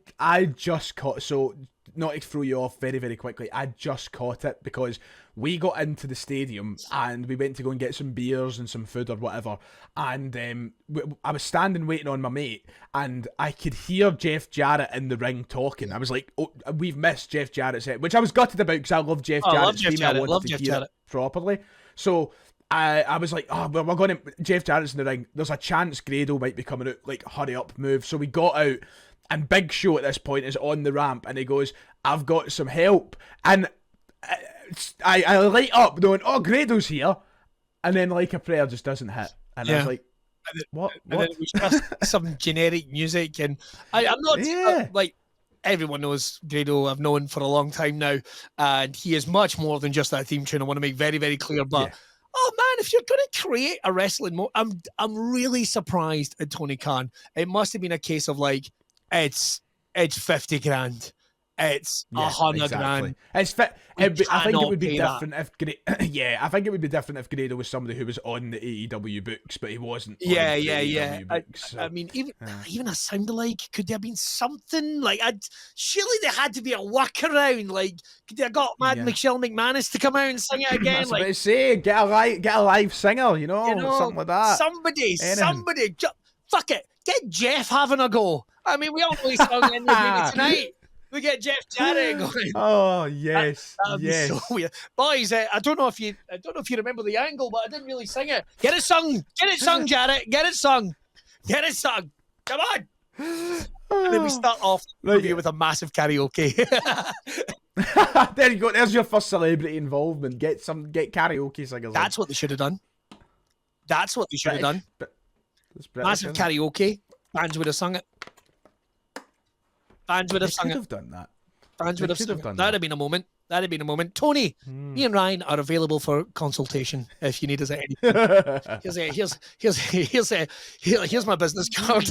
just caught. So not to throw you off very, very quickly, I just caught it because we got into the stadium and we went to go and get some beers and some food or whatever. And I was standing waiting on my mate and I could hear Jeff Jarrett in the ring talking. I was like, oh, we've missed Jeff Jarrett's set, which I was gutted about because I love Jeff Jarrett's theme. I wanted to hear it properly. So I was like, oh, well, we're going to... Jeff Jarrett's in the ring. There's a chance Grado might be coming out, like, hurry up, move. So we got out, and Big Show at this point is on the ramp, and he goes, I've got some help. And I light up going, oh, Grado's here. And then Like a Prayer just doesn't hit. And I was like, what? And then it was just some generic music. And I'm not... like, everyone knows Grado. I've known for a long time now. And he is much more than just that theme tune. I want to make very, very clear. But... oh man, if you're going to create a wrestling I'm really surprised at Tony Khan. It must have been a case of like, it's 50 grand. It's 100 grand. I think it would be different if I think it would be different if Grado was somebody who was on the AEW books, but he wasn't. AEW books, so. I mean, even a sound alike. Could there have been something like? Surely there had to be a workaround. Like, could they have got Michelle McManus to come out and sing it again? That's what I say. Get a live singer, you know, something like that. Somebody, fuck it. Get Jeff having a go. I mean, we all know he's sung in the tonight. We get Jeff Jarrett going. Oh yes, that'd be so weird. Boys, I don't know if you remember the angle, but I didn't really sing it. Get it sung, Jarrett. Get it sung. Come on. And then we start off the review with a massive karaoke. There you go. There's your first celebrity involvement. Get karaoke singers. That's what they should have done. Massive karaoke. Bands would have sung it. Fans would have sung it. Have done that. Fans would have sung it. That'd have been a moment. Tony, me and Ryan are available for consultation if you need us at any point. Here's my business card.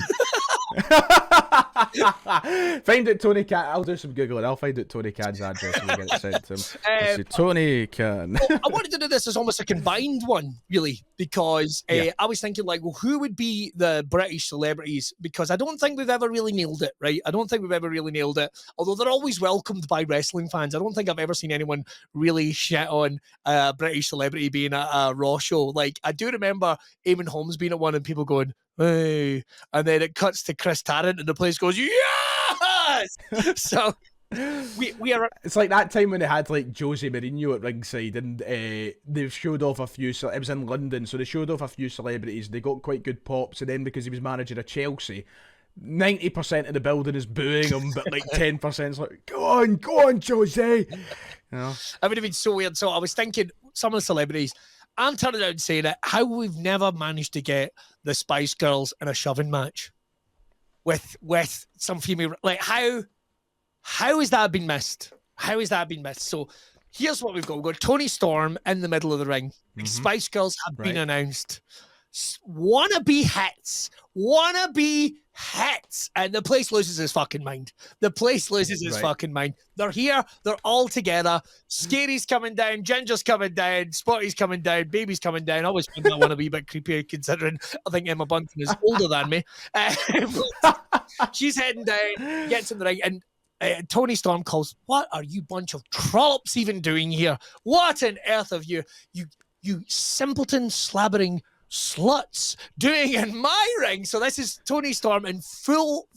Find out Tony Khan. I'll do some Googling. I'll find out Tony Khan's address and we'll get it sent to him. Tony Khan. Well, I wanted to do this as almost a combined one, really, because I was thinking, like, well, who would be the British celebrities? Because I don't think we've ever really nailed it, right? Although they're always welcomed by wrestling fans. I don't think I've ever seen anyone really shit on a British celebrity being at a Raw show. Like, I do remember Eamon Holmes being at one and people going, hey, and then it cuts to Chris Tarrant and the place goes, yes! So we are... It's like that time when they had like Jose Mourinho at ringside and they showed off a few... It was in London, so they showed off a few celebrities. They got quite good pops, and then because he was manager of Chelsea, 90% of the building is booing him, but like 10% is like, go on, Jose! You know? It would have been so weird. So I was thinking, some of the celebrities... I'm turning around saying it, how we've never managed to get the Spice Girls in a shoving match with some female. Like, how has that been missed? So here's what we've got. We've got Toni Storm in the middle of the ring. Mm-hmm. Spice Girls have been announced. Wannabe hits, and the place loses its fucking mind. Fucking mind. They're here, they're all together. Scary's coming down, Ginger's coming down, Spotty's coming down, Baby's coming down. I always find that one a wee bit creepy considering I think Emma Bunton is older than me. She's heading down, gets in the ring, and Toni Storm calls, what are you bunch of trollops even doing here? What on earth have you simpleton slabbering sluts doing in my ring? So this is Toni Storm in full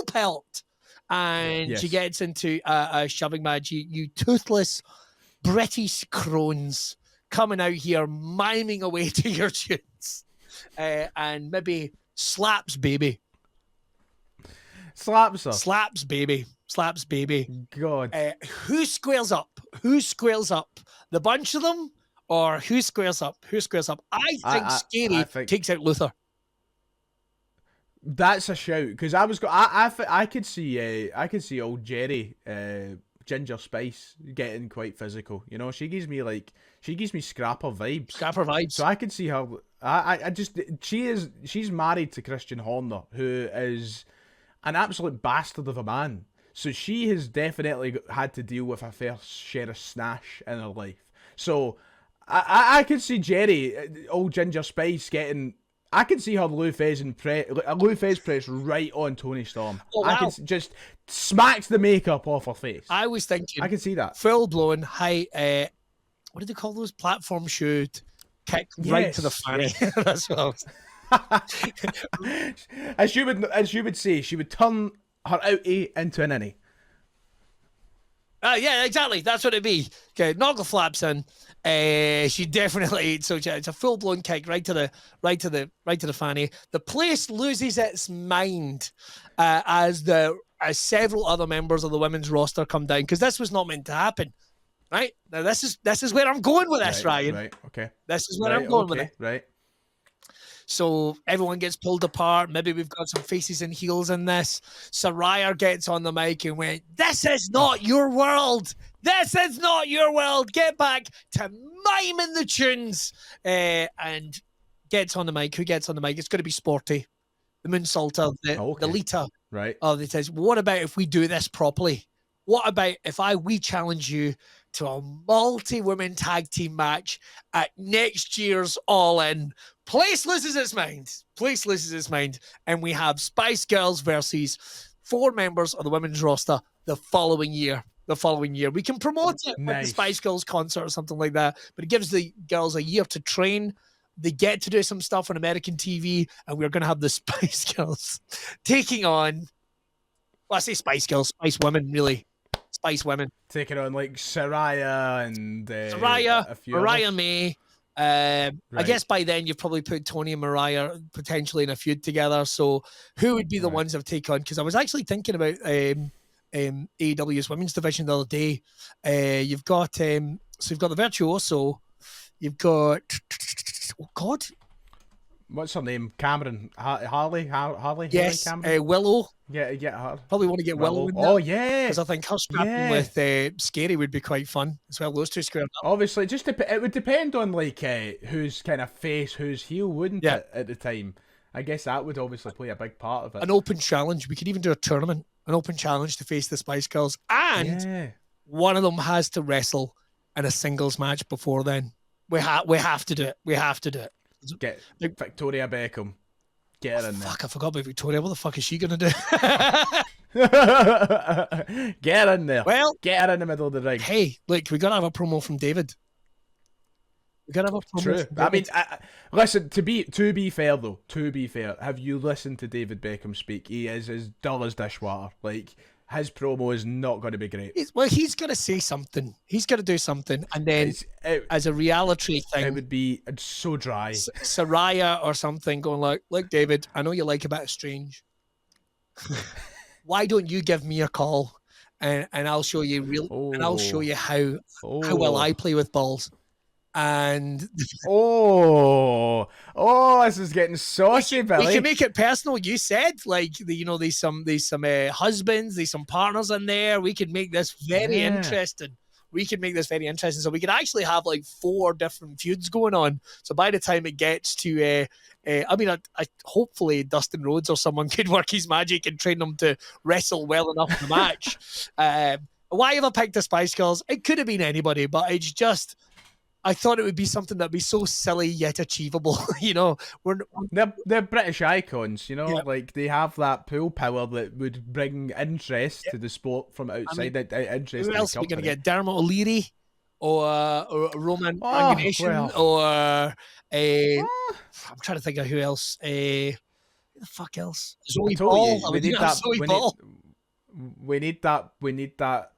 pelt, and she gets into a shoving match. You toothless British crones coming out here miming away to your tunes, and maybe slaps baby. Slaps her. Slaps baby. God. Who squares up? The bunch of them? Or who squares up? I think Scary takes out Luther. That's a shout, because I could see old Jerry, Ginger Spice getting quite physical. You know, she gives me Scrapper vibes. So I could see her. She's married to Christian Horner, who is an absolute bastard of a man. So she has definitely had to deal with a fair share of snash in her life. So I could see Jerry, old Ginger Spice, getting I can see her Lou Thesz press right on Toni Storm. Oh, I wow. can just smacks the makeup off her face. I was thinking I can see that. full blown high. What do they call those? Platform shoot kick right to the fanny. Yes. That's what I was. as you would say, she would turn her outie into an innie. Yeah, exactly. That's what it'd be. Okay, Noggle flaps in. She definitely. So it's a full blown kick right to the fanny. The place loses its mind as several other members of the women's roster come down, because this was not meant to happen. Right now, this is where I'm going with this, Ryan. Right. Okay. This is where I'm going with it. Right. So everyone gets pulled apart. Maybe we've got some faces and heels in this. Saraya gets on the mic and went, "This is not your world. This is not your world. Get back to miming the tunes." And gets on the mic. Who gets on the mic? It's going to be Sporty, the Moonsaulter, the Lita. Right. Oh, they says, "What about if we do this properly? What about if we challenge you to a multi-women tag team match at next year's All In?" Place loses its mind. And we have Spice Girls versus 4 members of the women's roster the following year. We can promote it with the Spice Girls concert or something like that, but it gives the girls a year to train. They get to do some stuff on American TV, and we're going to have the Spice Girls taking on, well, I say Spice Girls, Spice Women, really. Spice Women. Taking on like Saraya and Mariah May. Right. I guess by then you've probably put Tony and Mariah potentially in a feud together. So who would be the ones that take on? Because I was actually thinking about AEW's women's division the other day. You've got the Virtuoso. You've got what's her name? Cameron Harley. Yes, Cameron? Willow. Yeah, her. Probably want to get Willow in there. Oh yeah, because I think her scrapping with Scary would be quite fun as well. Those two squared up. Obviously, it would depend on like who's kind of face, who's heel, wouldn't it? At the time, I guess that would obviously play a big part of it. An open challenge. We could even do a tournament, an open challenge to face the Spice Girls, and one of them has to wrestle in a singles match before then. We have to do it. We have to do it. Get Victoria Beckham. Get her in there. Fuck, I forgot about Victoria. What the fuck is she going to do? Get her in there. Well, get her in the middle of the ring. Hey, look, we got to have a promo from David. We got to have a promo. True. I mean, listen, to be fair, though, have you listened to David Beckham speak? He is as dull as dishwater. Like, his promo is not going to be great. He's going to say something. He's going to do something. And then, as a reality thing, it would be so dry. Saraya or something going like, "Look, David, I know you like a bit of strange. Why don't you give me a call, and I'll show you and I'll show you how well I play with balls." And this is getting saucy, Billy. We can make it personal. You said like there's some husbands, there's some partners in there. We could make this very interesting. So we could actually have like 4 different feuds going on. So by the time it gets to hopefully Dustin Rhodes or someone could work his magic and train them to wrestle well enough in the match. Why have I picked the Spice Girls? It could have been anybody, but it's just, I thought it would be something that'd be so silly yet achievable. They're British icons, like they have that pull power that would bring interest to the sport from outside. Interest. Who else are we going to get? Dermot O'Leary or Roman Reigns or I'm trying to think of who else. Who the fuck else? Zoe Ball. We need that.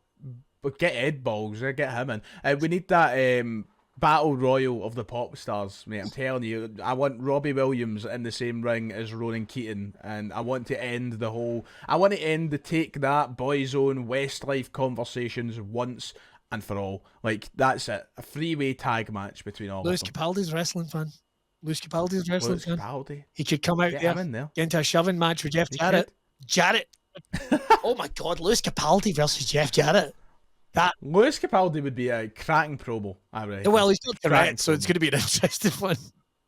But get Ed Balls. Get him in. We need that. Battle Royal of the pop stars, mate. I'm telling you, I want Robbie Williams in the same ring as Ronan Keating, and I want to end the Take That, Boyzone, Westlife conversations once and for all. Like, that's it. A 3-way tag match between all Lewis of them. Capaldi's wrestling fan. Capaldi. He could come out there, get into a shoving match with Jeff Jarrett. Oh my God, Lewis Capaldi versus Jeff Jarrett. Lewis Capaldi would be a cracking promo, I reckon. Well, he's not correct, so it's going to be an interesting one.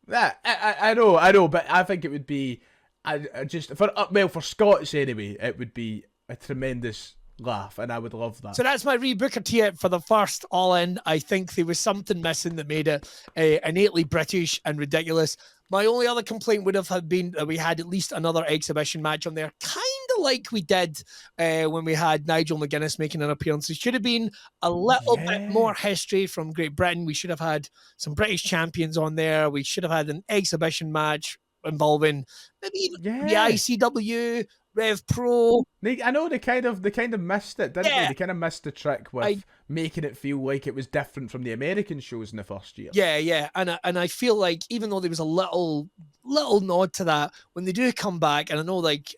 Yeah, I know, but I think it would be, for Scots anyway, it would be a tremendous laugh, and I would love that. So that's my rebooker tee for the first All In. I think there was something missing that made it innately British and ridiculous. My only other complaint would have been that we had at least another exhibition match on there, kind of like we did when we had Nigel McGuinness making an appearance. It should have been a little bit more history from Great Britain. We should have had some British champions on there. We should have had an exhibition match involving maybe the ICW, Rev Pro. I know they kind of missed it, didn't they? They kind of missed the trick with making it feel like it was different from the American shows in the first year. Yeah, and I feel like even though there was a little nod to that, when they do come back, and I know like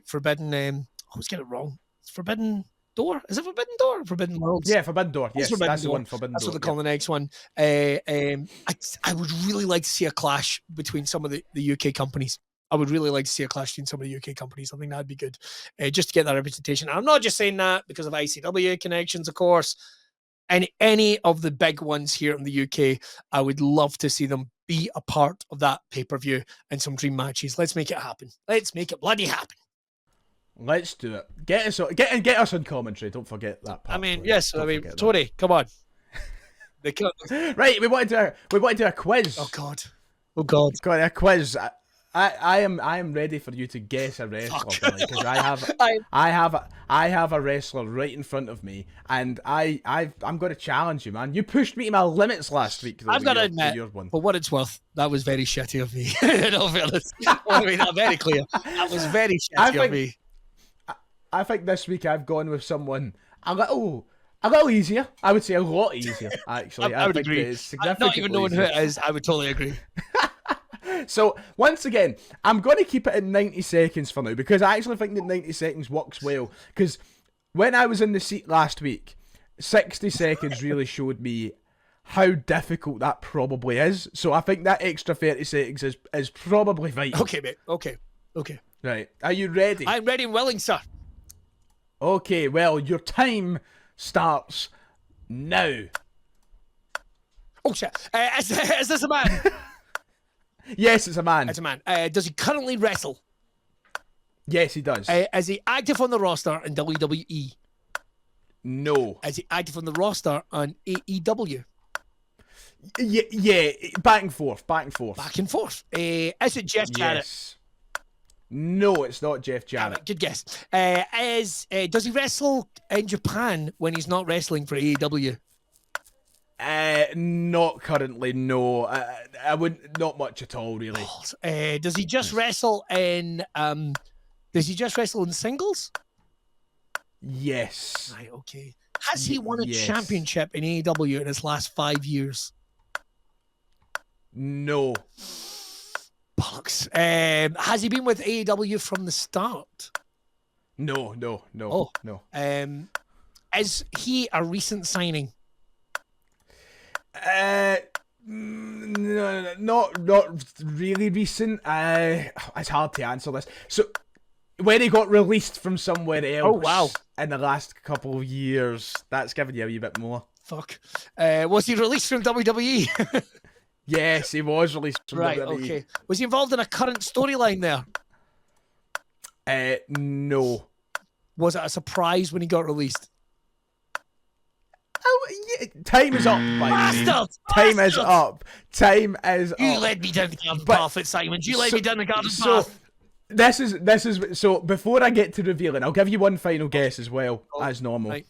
Forbidden, I always get it wrong. It's Forbidden Door. Is it Forbidden Door? Or Forbidden Worlds? Yeah, Forbidden Door. Yes, Forbidden that's Door. The one. Forbidden That's Door. What they call the next one. I would really like to see a clash between some of the UK companies. I would really like to see a clash between some of the UK companies. I think that'd be good, just to get that representation. And I'm not just saying that because of ICW connections, of course. And any of the big ones here in the UK, I would love to see them be a part of that pay-per-view and some dream matches. Let's make it happen. Let's make it bloody happen. Let's do it. Get us on commentary. Don't forget that part. I mean, yes. I mean, Tony, come on. Right, we want to do a quiz. Oh God. Got a quiz. I am ready for you to guess a wrestler, because I have a wrestler right in front of me, and I'm going to challenge you, man. You pushed me to my limits last week. I've got to admit, for what it's worth, that was very shitty of me. In all fairness, I mean, I'm very clear. That was very shitty of me. I think this week I've gone with someone a little easier. I would say a lot easier, actually. I would agree. Not even knowing who it is, I would totally agree. So, once again, I'm going to keep it at 90 seconds for now, because I actually think that 90 seconds works well. Because when I was in the seat last week, 60 seconds really showed me how difficult that probably is. So, I think that extra 30 seconds is probably vital. Okay, mate. Okay. Right. Are you ready? I'm ready and willing, sir. Okay, well, your time starts now. Oh, shit. Is this a man? Yes, it's a man. It's a man. Does he currently wrestle? Yes, he does. Is he active on the roster in WWE? No. Is he active on the roster on AEW? Yeah, back and forth. Is it Jeff Jarrett? Yes. No, it's not Jeff Jarrett. Good guess. Does he wrestle in Japan when he's not wrestling for AEW? Not currently, no. I wouldn't, not much at all, really. Does he just wrestle in singles? Yes. Right, okay. Has he won a championship in AEW in his last 5 years? No. Bollocks. Has he been with AEW from the start? No. No. Is he a recent signing? No, not really recent. It's hard to answer this. So, when he got released from somewhere else in the last couple of years, that's giving you a wee bit more. Fuck. Was he released from WWE? Yes, he was released from WWE. Right, okay. Was he involved in a current storyline there? No. Was it a surprise when he got released? Oh, yeah. Time is up, Bastard! Time is up. You led me down the garden path at Simons. You led me down the garden path. This is so. Before I get to revealing, I'll give you one final guess as well, as normal. Right.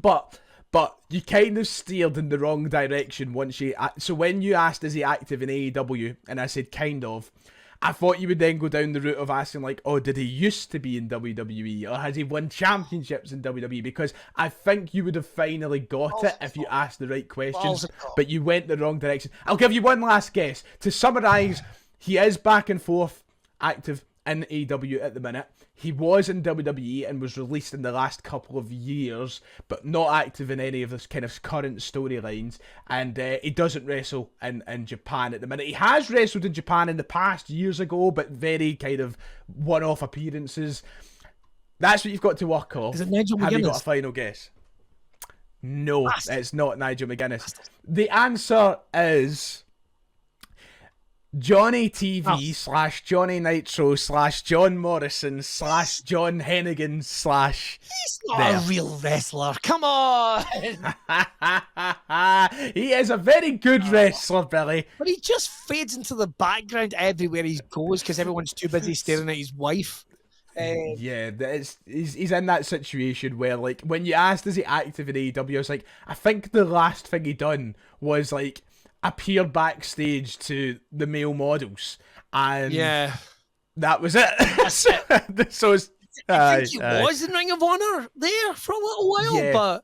But you kind of steered in the wrong direction once you. So when you asked, is he active in AEW, and I said kind of, I thought you would then go down the route of asking like, oh, did he used to be in WWE, or has he won championships in WWE? Because I think you would have finally got it if you asked the right questions, but you went the wrong direction. I'll give you one last guess. To summarise, he is back and forth active in AEW at the minute. He was in WWE and was released in the last couple of years, but not active in any of this kind of current storylines. And he doesn't wrestle in Japan at the minute. He has wrestled in Japan in the past years ago, but very kind of one-off appearances. That's what you've got to work off. Is it Nigel McGuinness? Have you got a final guess? No, it's not Nigel McGuinness. The answer is Johnny TV / Johnny Nitro / John Morrison / John Hennigan / He's not a real wrestler. Come on. He is a very good wrestler, Billy. But he just fades into the background everywhere he goes because everyone's too busy staring at his wife. Yeah, he's in that situation where, like, when you asked does he active in AEW, I was like, I think the last thing he done was like appear backstage to the male models, and that was it. That's it. So I think he was in Ring of Honor there for a little while,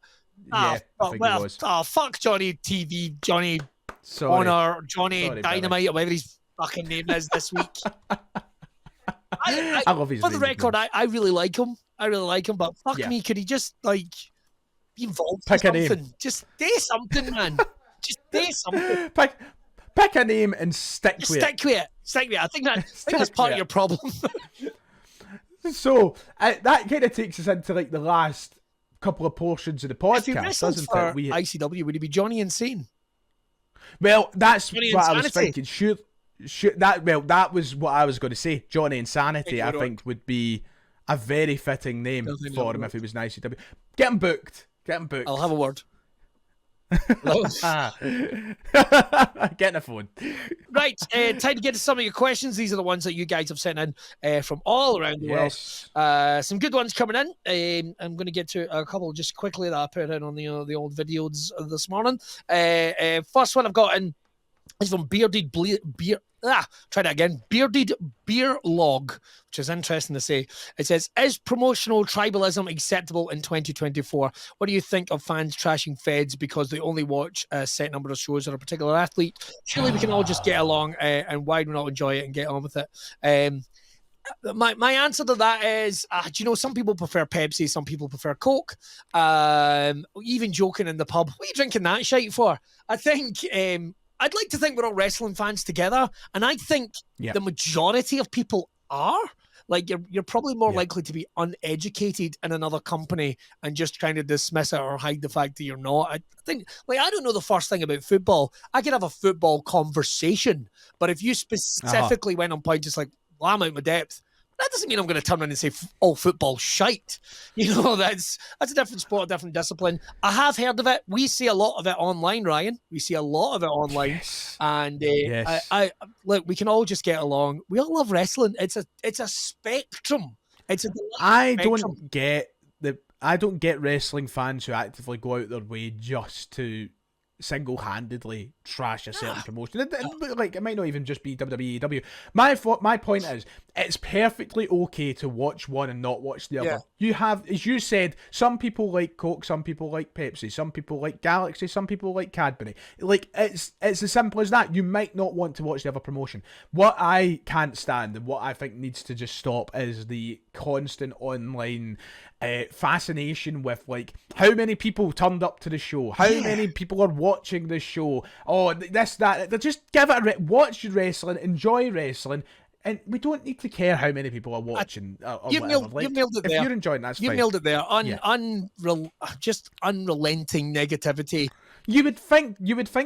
but fuck Johnny TV, Johnny Honor, Johnny Dynamite, Billy. Or whatever his fucking name is this week. I love his for the record, I really like him. But fuck me, could he just like be involved in something? Just say something, man. Just say something. Pick a name and stick with it. Stick with it. I think that's part of your problem. So that kind of takes us into like the last couple of portions of the podcast, doesn't it? ICW, would he be Johnny Insane? Well, that's Johnny what Insanity. I was thinking. That was what I was going to say. Johnny Insanity, I think, would be a very fitting name for him if he was an ICW. Get him booked. I'll have a word. Get in the phone. Right, time to get to some of your questions. These are the ones that you guys have sent in from all around the world. Some good ones coming in. I'm going to get to a couple just quickly that I put in on the old videos this morning. First one I've got in is from Bearded Beer Log, which is interesting to say. It says, is promotional tribalism acceptable in 2024? What do you think of fans trashing feds because they only watch a set number of shows or a particular athlete? Surely we can all just get along, and why do we not enjoy it and get on with it? My answer to that is, do you know, some people prefer Pepsi, some people prefer Coke. Even joking in the pub, what are you drinking that shite for? I think... I'd like to think we're all wrestling fans together, and I think the majority of people are. Like, you're probably more likely to be uneducated in another company and just trying to dismiss it or hide the fact that you're not. I think, like, I don't know the first thing about football. I could have a football conversation, but if you specifically went on point, just like, well, I'm out of my depth, that doesn't mean I'm going to turn around and say all football shite. You know, that's a different sport, a different discipline. I have heard of it. We see a lot of it online, Ryan. We see a lot of it online. Yes. And I look, we can all just get along. We all love wrestling. It's a spectrum. I don't get wrestling fans who actively go out their way just to single-handedly trash a certain promotion. Like, it might not even just be WWE. My point is, it's perfectly okay to watch one and not watch the other. You have, as you said, some people like Coke, some people like Pepsi, some people like Galaxy, some people like Cadbury. Like, it's as simple as that. You might not want to watch the other promotion. What I can't stand and what I think needs to just stop is the constant online fascination with, like, how many people turned up to the show, how many people are watching the show, this, that. They just give it watch wrestling, enjoy wrestling, and we don't need to care how many people are watching. You've nailed it there. If you're enjoying that, that's fine. You've nailed it there. Just unrelenting negativity. You would think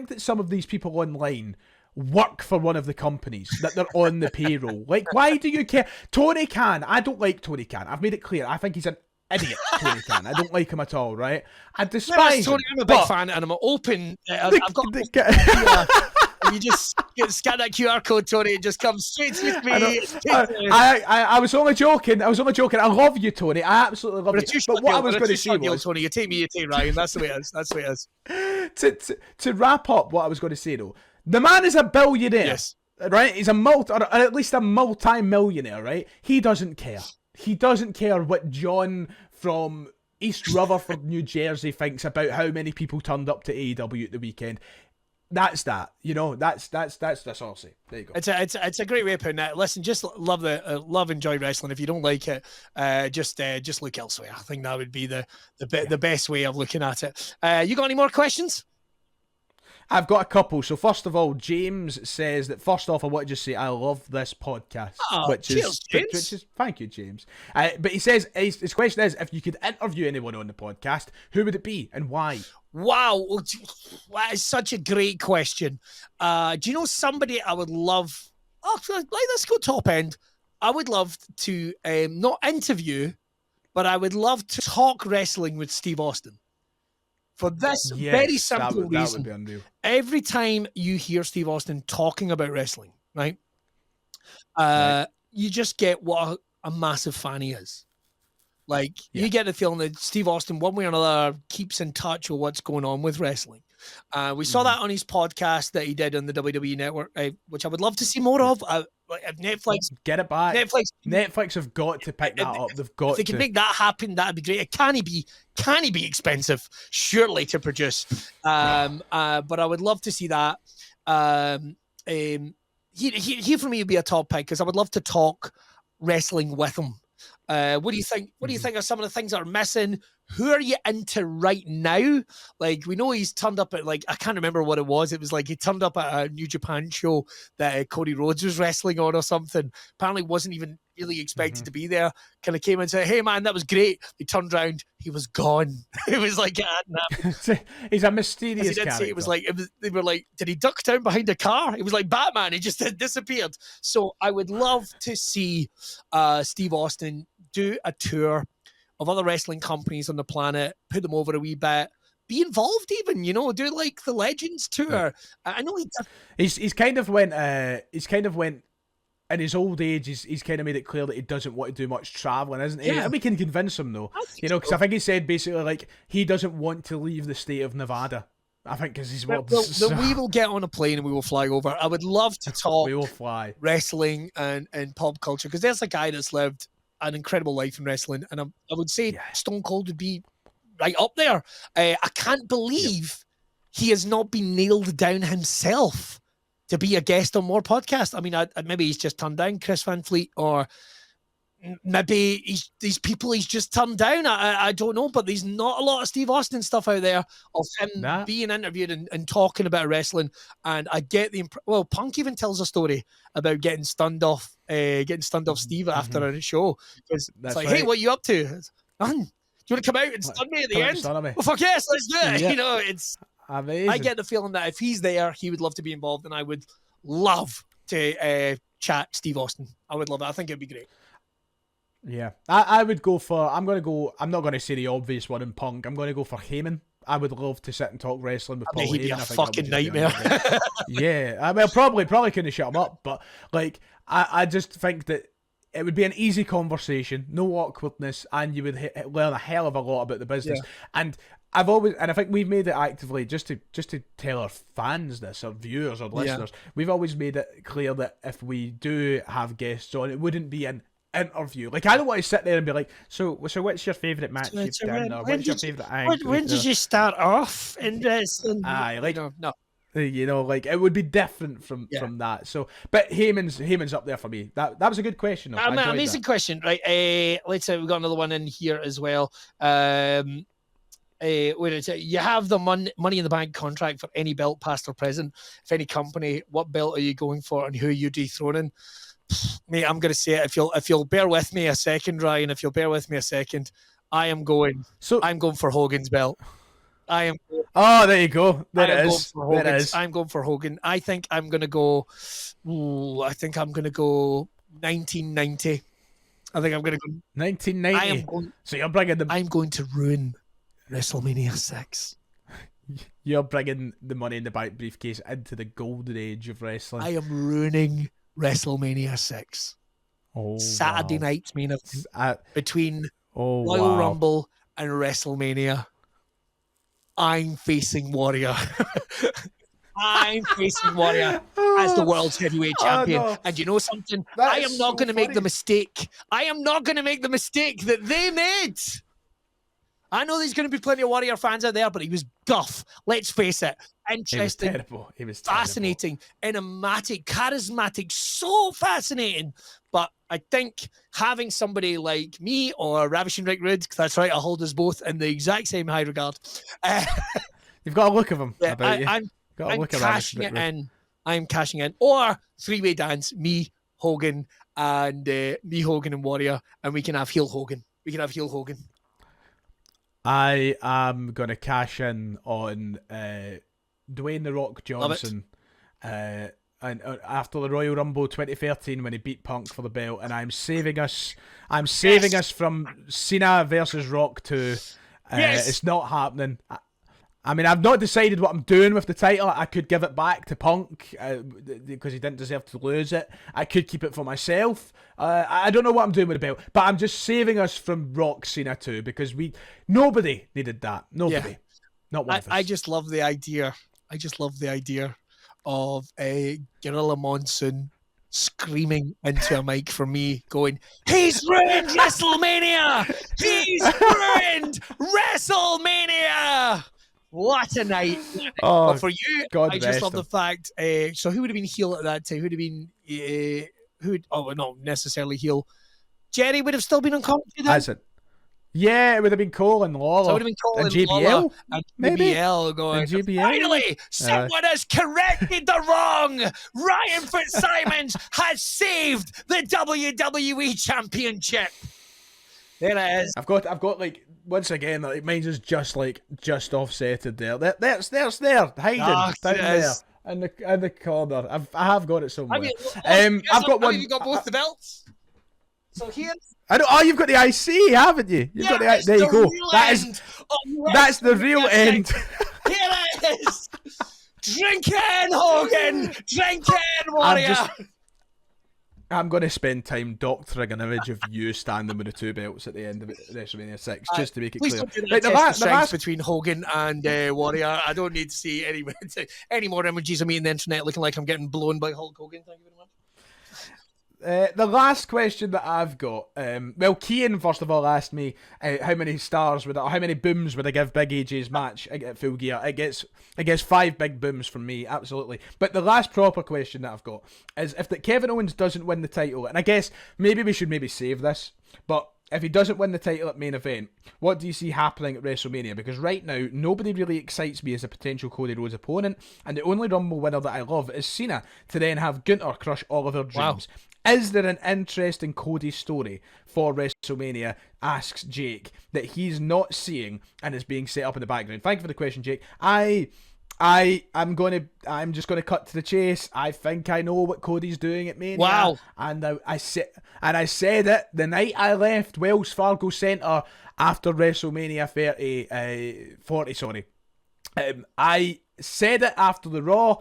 that some of these people online work for one of the companies, that they're on the payroll. Like, why do you care? Tony Khan, I don't like Tony Khan. I've made it clear. I think he's an idiot, Tony Khan. I don't like him at all, right? I despise Tony. I'm a big fan, and I'm open. I've got. You just scan that QR code, Tony. It just comes straight to me. I was only joking. I love you, Tony. I absolutely love you. But what I was going to say was, Tony, you take me, you take Ryan. That's the way it is. To wrap up, what I was going to say though, the man is a billionaire. Yes. Right? He's or at least a multi-millionaire, right? He doesn't care. He doesn't care what John from East Rutherford, New Jersey thinks about how many people turned up to AEW at the weekend. That's that. You know, that's all I'll say. There you go. It's a great way of putting it. Listen, just enjoy wrestling. If you don't like it, just look elsewhere. I think that would be the best way of looking at it. You got any more questions? I've got a couple. So first of all, James says that first off, I want to just say I love this podcast, which is thank you, James. But he says his question is, if you could interview anyone on the podcast, who would it be and why? Wow, that is such a great question. Do you know somebody I would love let's go top end. I would love to not interview, but I would love to talk wrestling with Steve Austin. For this very simple reason, that would be unreal. Every time you hear Steve Austin talking about wrestling, right, you just get what a massive fan he is. Like, you get the feeling that Steve Austin, one way or another, keeps in touch with what's going on with wrestling. We saw that on his podcast that he did on the WWE Network, which I would love to see more of. If Netflix, get it back. Netflix have got to pick that up. They've got. If they can make that happen, that'd be great. It can he be expensive, surely, to produce. But I would love to see that. He for me would be a top pick because I would love to talk wrestling with him. What do you think? What do you think are some of the things that are missing? Who are you into right now? Like, we know he's turned up at, like, I can't remember what it was. It was like he turned up at a New Japan show that Cody Rhodes was wrestling on or something. Apparently wasn't even really expected to be there. Kind of came and said, "Hey man, that was great." He turned around, he was gone. It was like, he's a mysterious character. Say, it was like, they were like, did he duck down behind a car? It was like Batman. He just disappeared. So I would love to see Steve Austin do a tour of other wrestling companies on the planet, put them over a wee bit, be involved even, do like the Legends tour. I know he's kind of went in his old age, he's kind of made it clear that he doesn't want to do much traveling, isn't he? And we can convince him though, because I think he said basically like he doesn't want to leave the state of Nevada. I think because his words. We will get on a plane and we will fly over. I would love to talk we will fly wrestling and pop culture, because there's a guy that's lived an incredible life in wrestling, and I would say Stone Cold would be right up there. I can't believe he has not been nailed down himself to be a guest on more podcasts. I mean, maybe he's just turned down Chris Van Fleet, or maybe these people he's just turned down. I don't know, but there's not a lot of Steve Austin stuff out there of him being interviewed and talking about wrestling. And I get Punk even tells a story about getting stunned off Steve after a show. It's like, hey, what are you up to? Nothing. Do you want to come out and stun me at the end? Well, fuck yes, let's do it. It's amazing. I get the feeling that if he's there, he would love to be involved, and I would love to chat Steve Austin. I would love it. I think it'd be great. Yeah, I would go for. I'm not going to say the obvious one in Punk. I'm going to go for Heyman. I would love to sit and talk wrestling with Paul Heyman. He'd be a fucking nightmare. Yeah, I mean, probably couldn't shut him up, but like, I just think that it would be an easy conversation, no awkwardness, and you would learn a hell of a lot about the business. And I think we've made it actively just to tell our fans this, or viewers, or listeners. We've always made it clear that if we do have guests on, it wouldn't be an interview. Like, I don't want to sit there and be like, so what's your favourite match you've done, or what's your favourite when did you start off in this? No. Like, it would be different from that. So, but Heyman's up there for me. That was a good question. Amazing question, right? Let's say we've got another one in here as well. You have the money in the bank contract for any belt, past or present. If any company, what belt are you going for, and who are you dethroning? Mate, I'm going to say it. If you'll bear with me a second, Ryan. If you'll bear with me a second, I'm going for Hogan's belt. I am. Oh, there you go. There it is. I'm going for Hogan. I think I'm going to go. I think I'm going to go 1990. I think I'm going to go 1990. So you're bringing the. I'm going to ruin WrestleMania 6. You're bringing the Money in the Bank briefcase into the golden age of wrestling. I am ruining WrestleMania 6. Saturday night's main event between Royal Rumble and WrestleMania. I'm facing Warrior. I'm facing Warrior as the world's heavyweight champion. No. And you know something? I am not going to make the mistake. I am not going to make the mistake that they made. I know there's going to be plenty of Warrior fans out there, but he was duff. Let's face it. Interesting. He was terrible. Fascinating. Enigmatic. Charismatic. So fascinating. But I think having somebody like me or Ravishing Rick Rude, because that's right, I hold us both in the exact same high regard. You've got a look of him about you. I'm cashing it in. I'm cashing in. Or three-way dance, me, Hogan, and Warrior, and we can have heel Hogan. I am going to cash in on Dwayne "The Rock" Johnson and after the Royal Rumble 2013 when he beat Punk for the belt, and I'm saving us from Cena versus Rock 2. It's not happening. I mean, I've not decided what I'm doing with the title. I could give it back to Punk because he didn't deserve to lose it. I could keep it for myself. I don't know what I'm doing with the belt, but I'm just saving us from Rock Cena 2 because nobody needed that. Nobody. Yeah. Not one of us. I just love the idea. I just love the idea of a Gorilla Monsoon screaming into a mic for me, going, "He's ruined WrestleMania! He's ruined WrestleMania!" What a night. Oh, but for you, God I just love the fact. So who would have been heel at that time? Who would have been not necessarily heel. Jerry would have still been on commentary then? As it. Yeah, it would have been Cole and Lawler. So it would have been Cole and JBL, Lawler and maybe? JBL going, and JBL? "Finally, someone has corrected the wrong. Ryan Fitzsimons has saved the WWE Championship." There it is. I've got like, once again, like, mine's is just offsetted there. There's there, hiding down there in the corner. I have got it somewhere. I've got one. Have you got both the belts? So here. I know. Oh, you've got the IC, haven't you? You've got the. There you go. That's the real end. Here it is. Drinking Hogan, drinking Warrior. I'm going to spend time doctoring an image of you standing with the two belts at the end of WrestleMania 6, just to make it clear. Right, the last between Hogan and Warrior. I don't need to see any more images of me on the internet looking like I'm getting blown by Hulk Hogan. Thank you very much. The last question that I've got, Kean first of all asked me how many booms would I give Big AJ's match at Full Gear. It gets 5 big booms from me, absolutely. But the last proper question that I've got is if Kevin Owens doesn't win the title, and I guess maybe we should save this, but if he doesn't win the title at main event, what do you see happening at WrestleMania? Because right now, nobody really excites me as a potential Cody Rhodes opponent, and the only Rumble winner that I love is Cena, to then have Gunther crush all of their dreams. Wow. Is there an interesting Cody story for WrestleMania, asks Jake, that he's not seeing and is being set up in the background? Thank you for the question, Jake. I'm just gonna cut to the chase. I think I know what Cody's doing at Mania. Wow. And I said it the night I left Wells Fargo Centre after WrestleMania 40. Sorry. I said it after the Raw.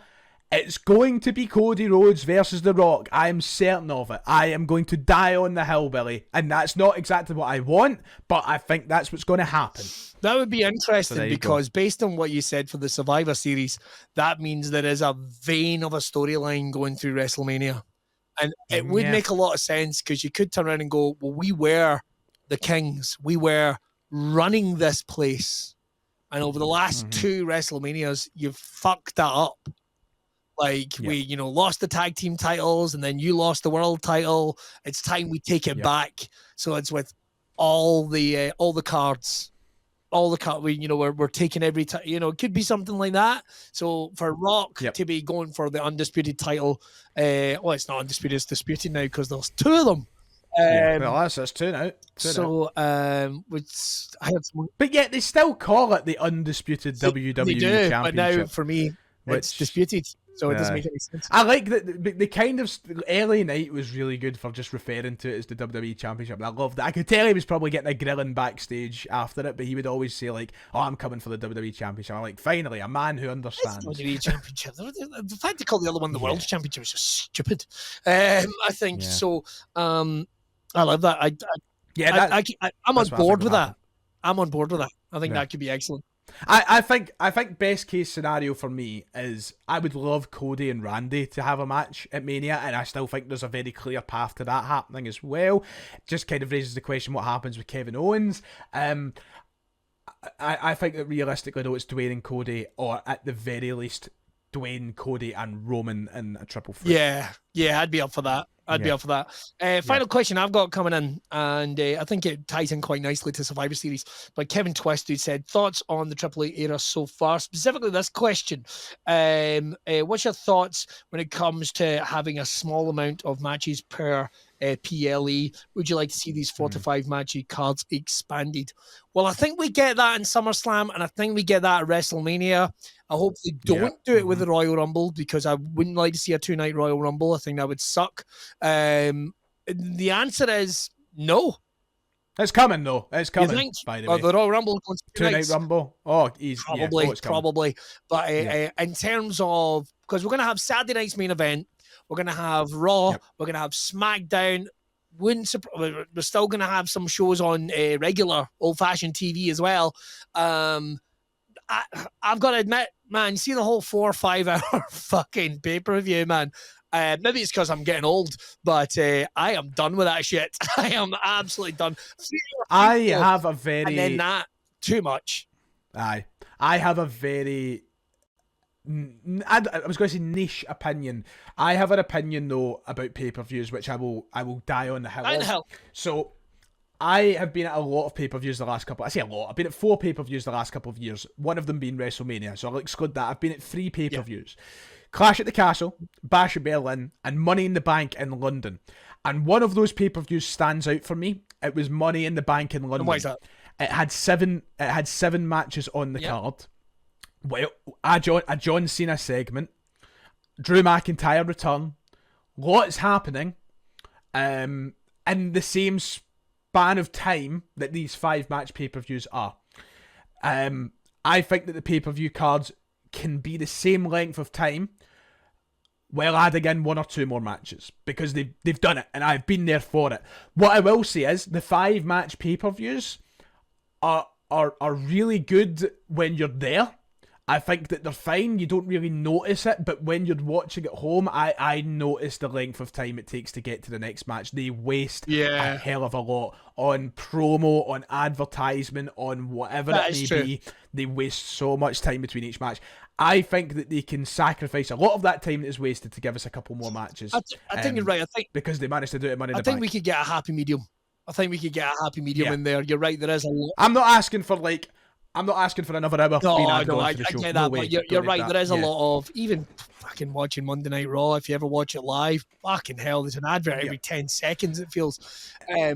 It's going to be Cody Rhodes versus The Rock. I am certain of it. I am going to die on the hill, Billy. And that's not exactly what I want, but I think that's what's going to happen. That would be interesting because based on what you said for the Survivor Series, that means there is a vein of a storyline going through WrestleMania. And it would make a lot of sense because you could turn around and go, well, we were the kings. We were running this place. And over the last 2 WrestleManias, you've fucked that up. Like we, lost the tag team titles, and then you lost the world title. It's time we take it back. So it's with all the cards, we're taking every time. It could be something like that. So for Rock to be going for the undisputed title, it's not undisputed; it's disputed now because there's 2 of them. That's 2 now. But yet they still call it the undisputed WWE Championship. But now for me, it's disputed. So it doesn't make any sense. I like that the kind of LA Knight was really good for just referring to it as the WWE Championship. I loved that. I could tell he was probably getting a grilling backstage after it, but he would always say like, "Oh, I'm coming for the WWE Championship." I'm like, finally, a man who understands. It's the WWE Championship. The fact they call the other one the World Championship is just stupid. I think so. I love that. I'm on board with that. I'm on board with that. I think that could be excellent. I think best case scenario for me is I would love Cody and Randy to have a match at Mania, and I still think there's a very clear path to that happening as well. Just kind of raises the question what happens with Kevin Owens. I think that realistically though it's Dwayne and Cody, or at the very least Dwayne, Cody and Roman in a triple threat. Yeah, Yeah, I'd be up for that. I'd be up for that. Final question I've got coming in, and I think it ties in quite nicely to Survivor Series. But Kevin Twist, who said, thoughts on the Triple H era so far? Specifically this question. What's your thoughts when it comes to having a small amount of matches per PLE? Would you like to see these 4 to 5 match cards expanded? Well, I think we get that in SummerSlam, and I think we get that at WrestleMania. I hope they don't do it with the Royal Rumble, because I wouldn't like to see a 2-night Royal Rumble. I think that would suck. The answer is no. It's coming, though. It's coming, by the way. The Royal Rumble goes 2-night Rumble? Oh, easy. Probably. But in terms of, because we're going to have Saturday night's main event, we're going to have Raw, we're going to have SmackDown. We're still going to have some shows on regular old-fashioned TV as well. I've got to admit, man, you see the whole 4 or 5 hour fucking pay-per-view, man. Maybe it's because I'm getting old, but I am done with that shit. I am absolutely done. I have a very... And then that, too much. I have a very... I was going to say niche opinion. I have an opinion, though, about pay-per-views, which I will die on the hill. So... I have been at a lot of pay-per-views the last couple... I say a lot. I've been at 4 pay-per-views the last couple of years. One of them being WrestleMania, so I'll exclude that. I've been at 3 pay-per-views. Clash at the Castle, Bash at Berlin, and Money in the Bank in London. And one of those pay-per-views stands out for me. It was Money in the Bank in London. And why is that? It had 7 matches on the card. Well, a John Cena segment. Drew McIntyre return. Lots happening. In the same span of time that these 5 match pay-per-views are. I think that the pay-per-view cards can be the same length of time while adding in 1 or 2 more matches, because they've done it and I've been there for it. What I will say is the 5 match pay-per-views are really good when you're there. I think that they're fine. You don't really notice it, but when you're watching at home, I notice the length of time it takes to get to the next match. They waste a hell of a lot on promo, on advertisement, on whatever it may be. They waste so much time between each match. I think that they can sacrifice a lot of that time that is wasted to give us a couple more matches. I think you're right. I think because they managed to do it in Money in the Bank. I think we could get a happy medium. In there. You're right. There is a lot. I'm not asking for another hour. No, I get that. But you're right. There is a lot of, even fucking watching Monday Night Raw, if you ever watch it live, fucking hell, there's an advert every 10 seconds, it feels. I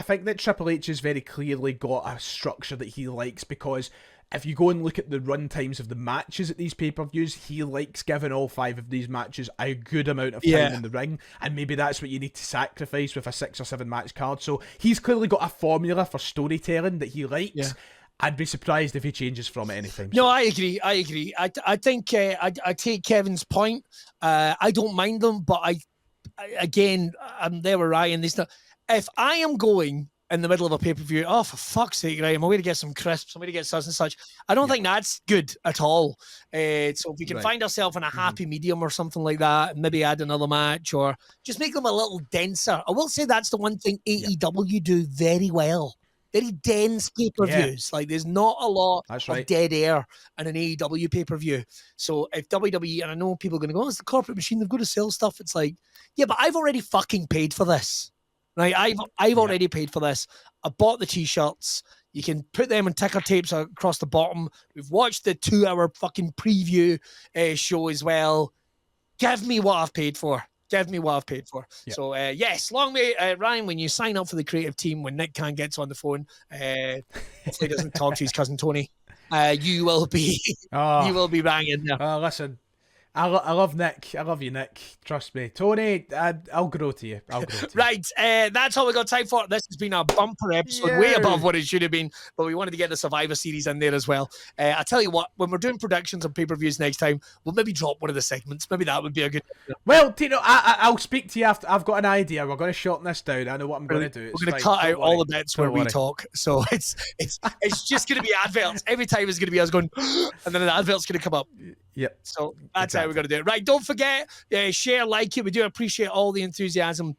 think that Triple H has very clearly got a structure that he likes, because if you go and look at the run times of the matches at these pay-per-views, he likes giving all 5 of these matches a good amount of time in the ring, and maybe that's what you need to sacrifice with a 6 or 7 match card. So he's clearly got a formula for storytelling that he likes. Yeah. I'd be surprised if he changes from it anytime soon. No, I agree. I think I take Kevin's point. I don't mind them, but I'm there with Ryan. If I am going in the middle of a pay-per-view, oh, for fuck's sake, right, I'm going to get some crisps, I'm going to get such and such. I don't think that's good at all. So if we can find ourselves in a happy medium or something like that, maybe add another match or just make them a little denser. I will say that's the one thing AEW do very well. Very dense pay-per-views. Like, there's not a lot of dead air in an AEW pay-per-view. So if WWE, and I know people are going to go, it's the corporate machine, they've got to sell stuff. It's like, yeah, but I've already fucking paid for this. Right? I've already paid for this. I bought the T-shirts. You can put them in ticker tapes across the bottom. We've watched the 2-hour fucking preview show as well. Give me what I've paid for. Yep. So, yes, long may, Ryan, when you sign up for the creative team, when Nick Khan gets on the phone, hopefully he doesn't talk to his cousin Tony, you will be banging there. Oh, listen, I love Nick. I love you, Nick. Trust me. Tony, I'll grow to you. Right. That's all we got time for. This has been a bumper episode, way above what it should have been, but we wanted to get the Survivor Series in there as well. I tell you what, when we're doing predictions on pay-per-views next time, we'll maybe drop one of the segments. Maybe that would be a good... Well, Tino, I'll speak to you after. I've got an idea. We're going to shorten this down. I know what I'm going to do. We're going to cut out all the bits where we talk. So it's just going to be adverts. Every time it's going to be us going, and then the advert's going to come up. Yep. So that's how we're going to do it. Right. Don't forget, share, like it. We do appreciate all the enthusiasm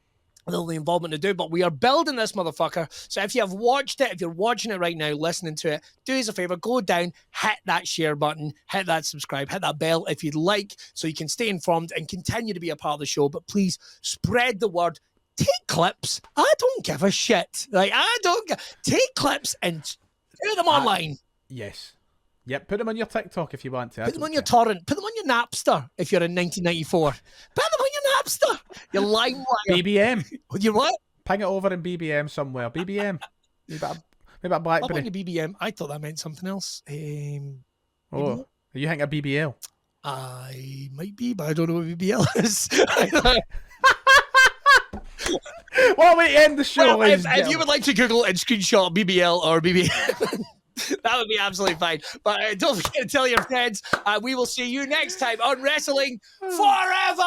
with all the involvement to do, but we are building this motherfucker. So if you have watched it, if you're watching it right now, listening to it, do us a favor, go down, hit that share button, hit that subscribe, hit that bell if you'd like, so you can stay informed and continue to be a part of the show. But please spread the word. Take clips. I don't give a shit. Take clips and do them online. Yes. Yep, put them on your TikTok if you want to. Put them on your torrent. Put them on your Napster if you're in 1994. Put them on your Napster. Your LimeWire. BBM. You what? Ping it over in BBM somewhere. BBM. Maybe a BlackBerry. Up on your BBM. I thought that meant something else. Are you think a BBL? I might be, but I don't know what BBL is. Well, we end the show. Well, if you would like to Google and screenshot BBL or BBM, that would be absolutely fine. But don't forget to tell your friends. We will see you next time on Wrestling Forever.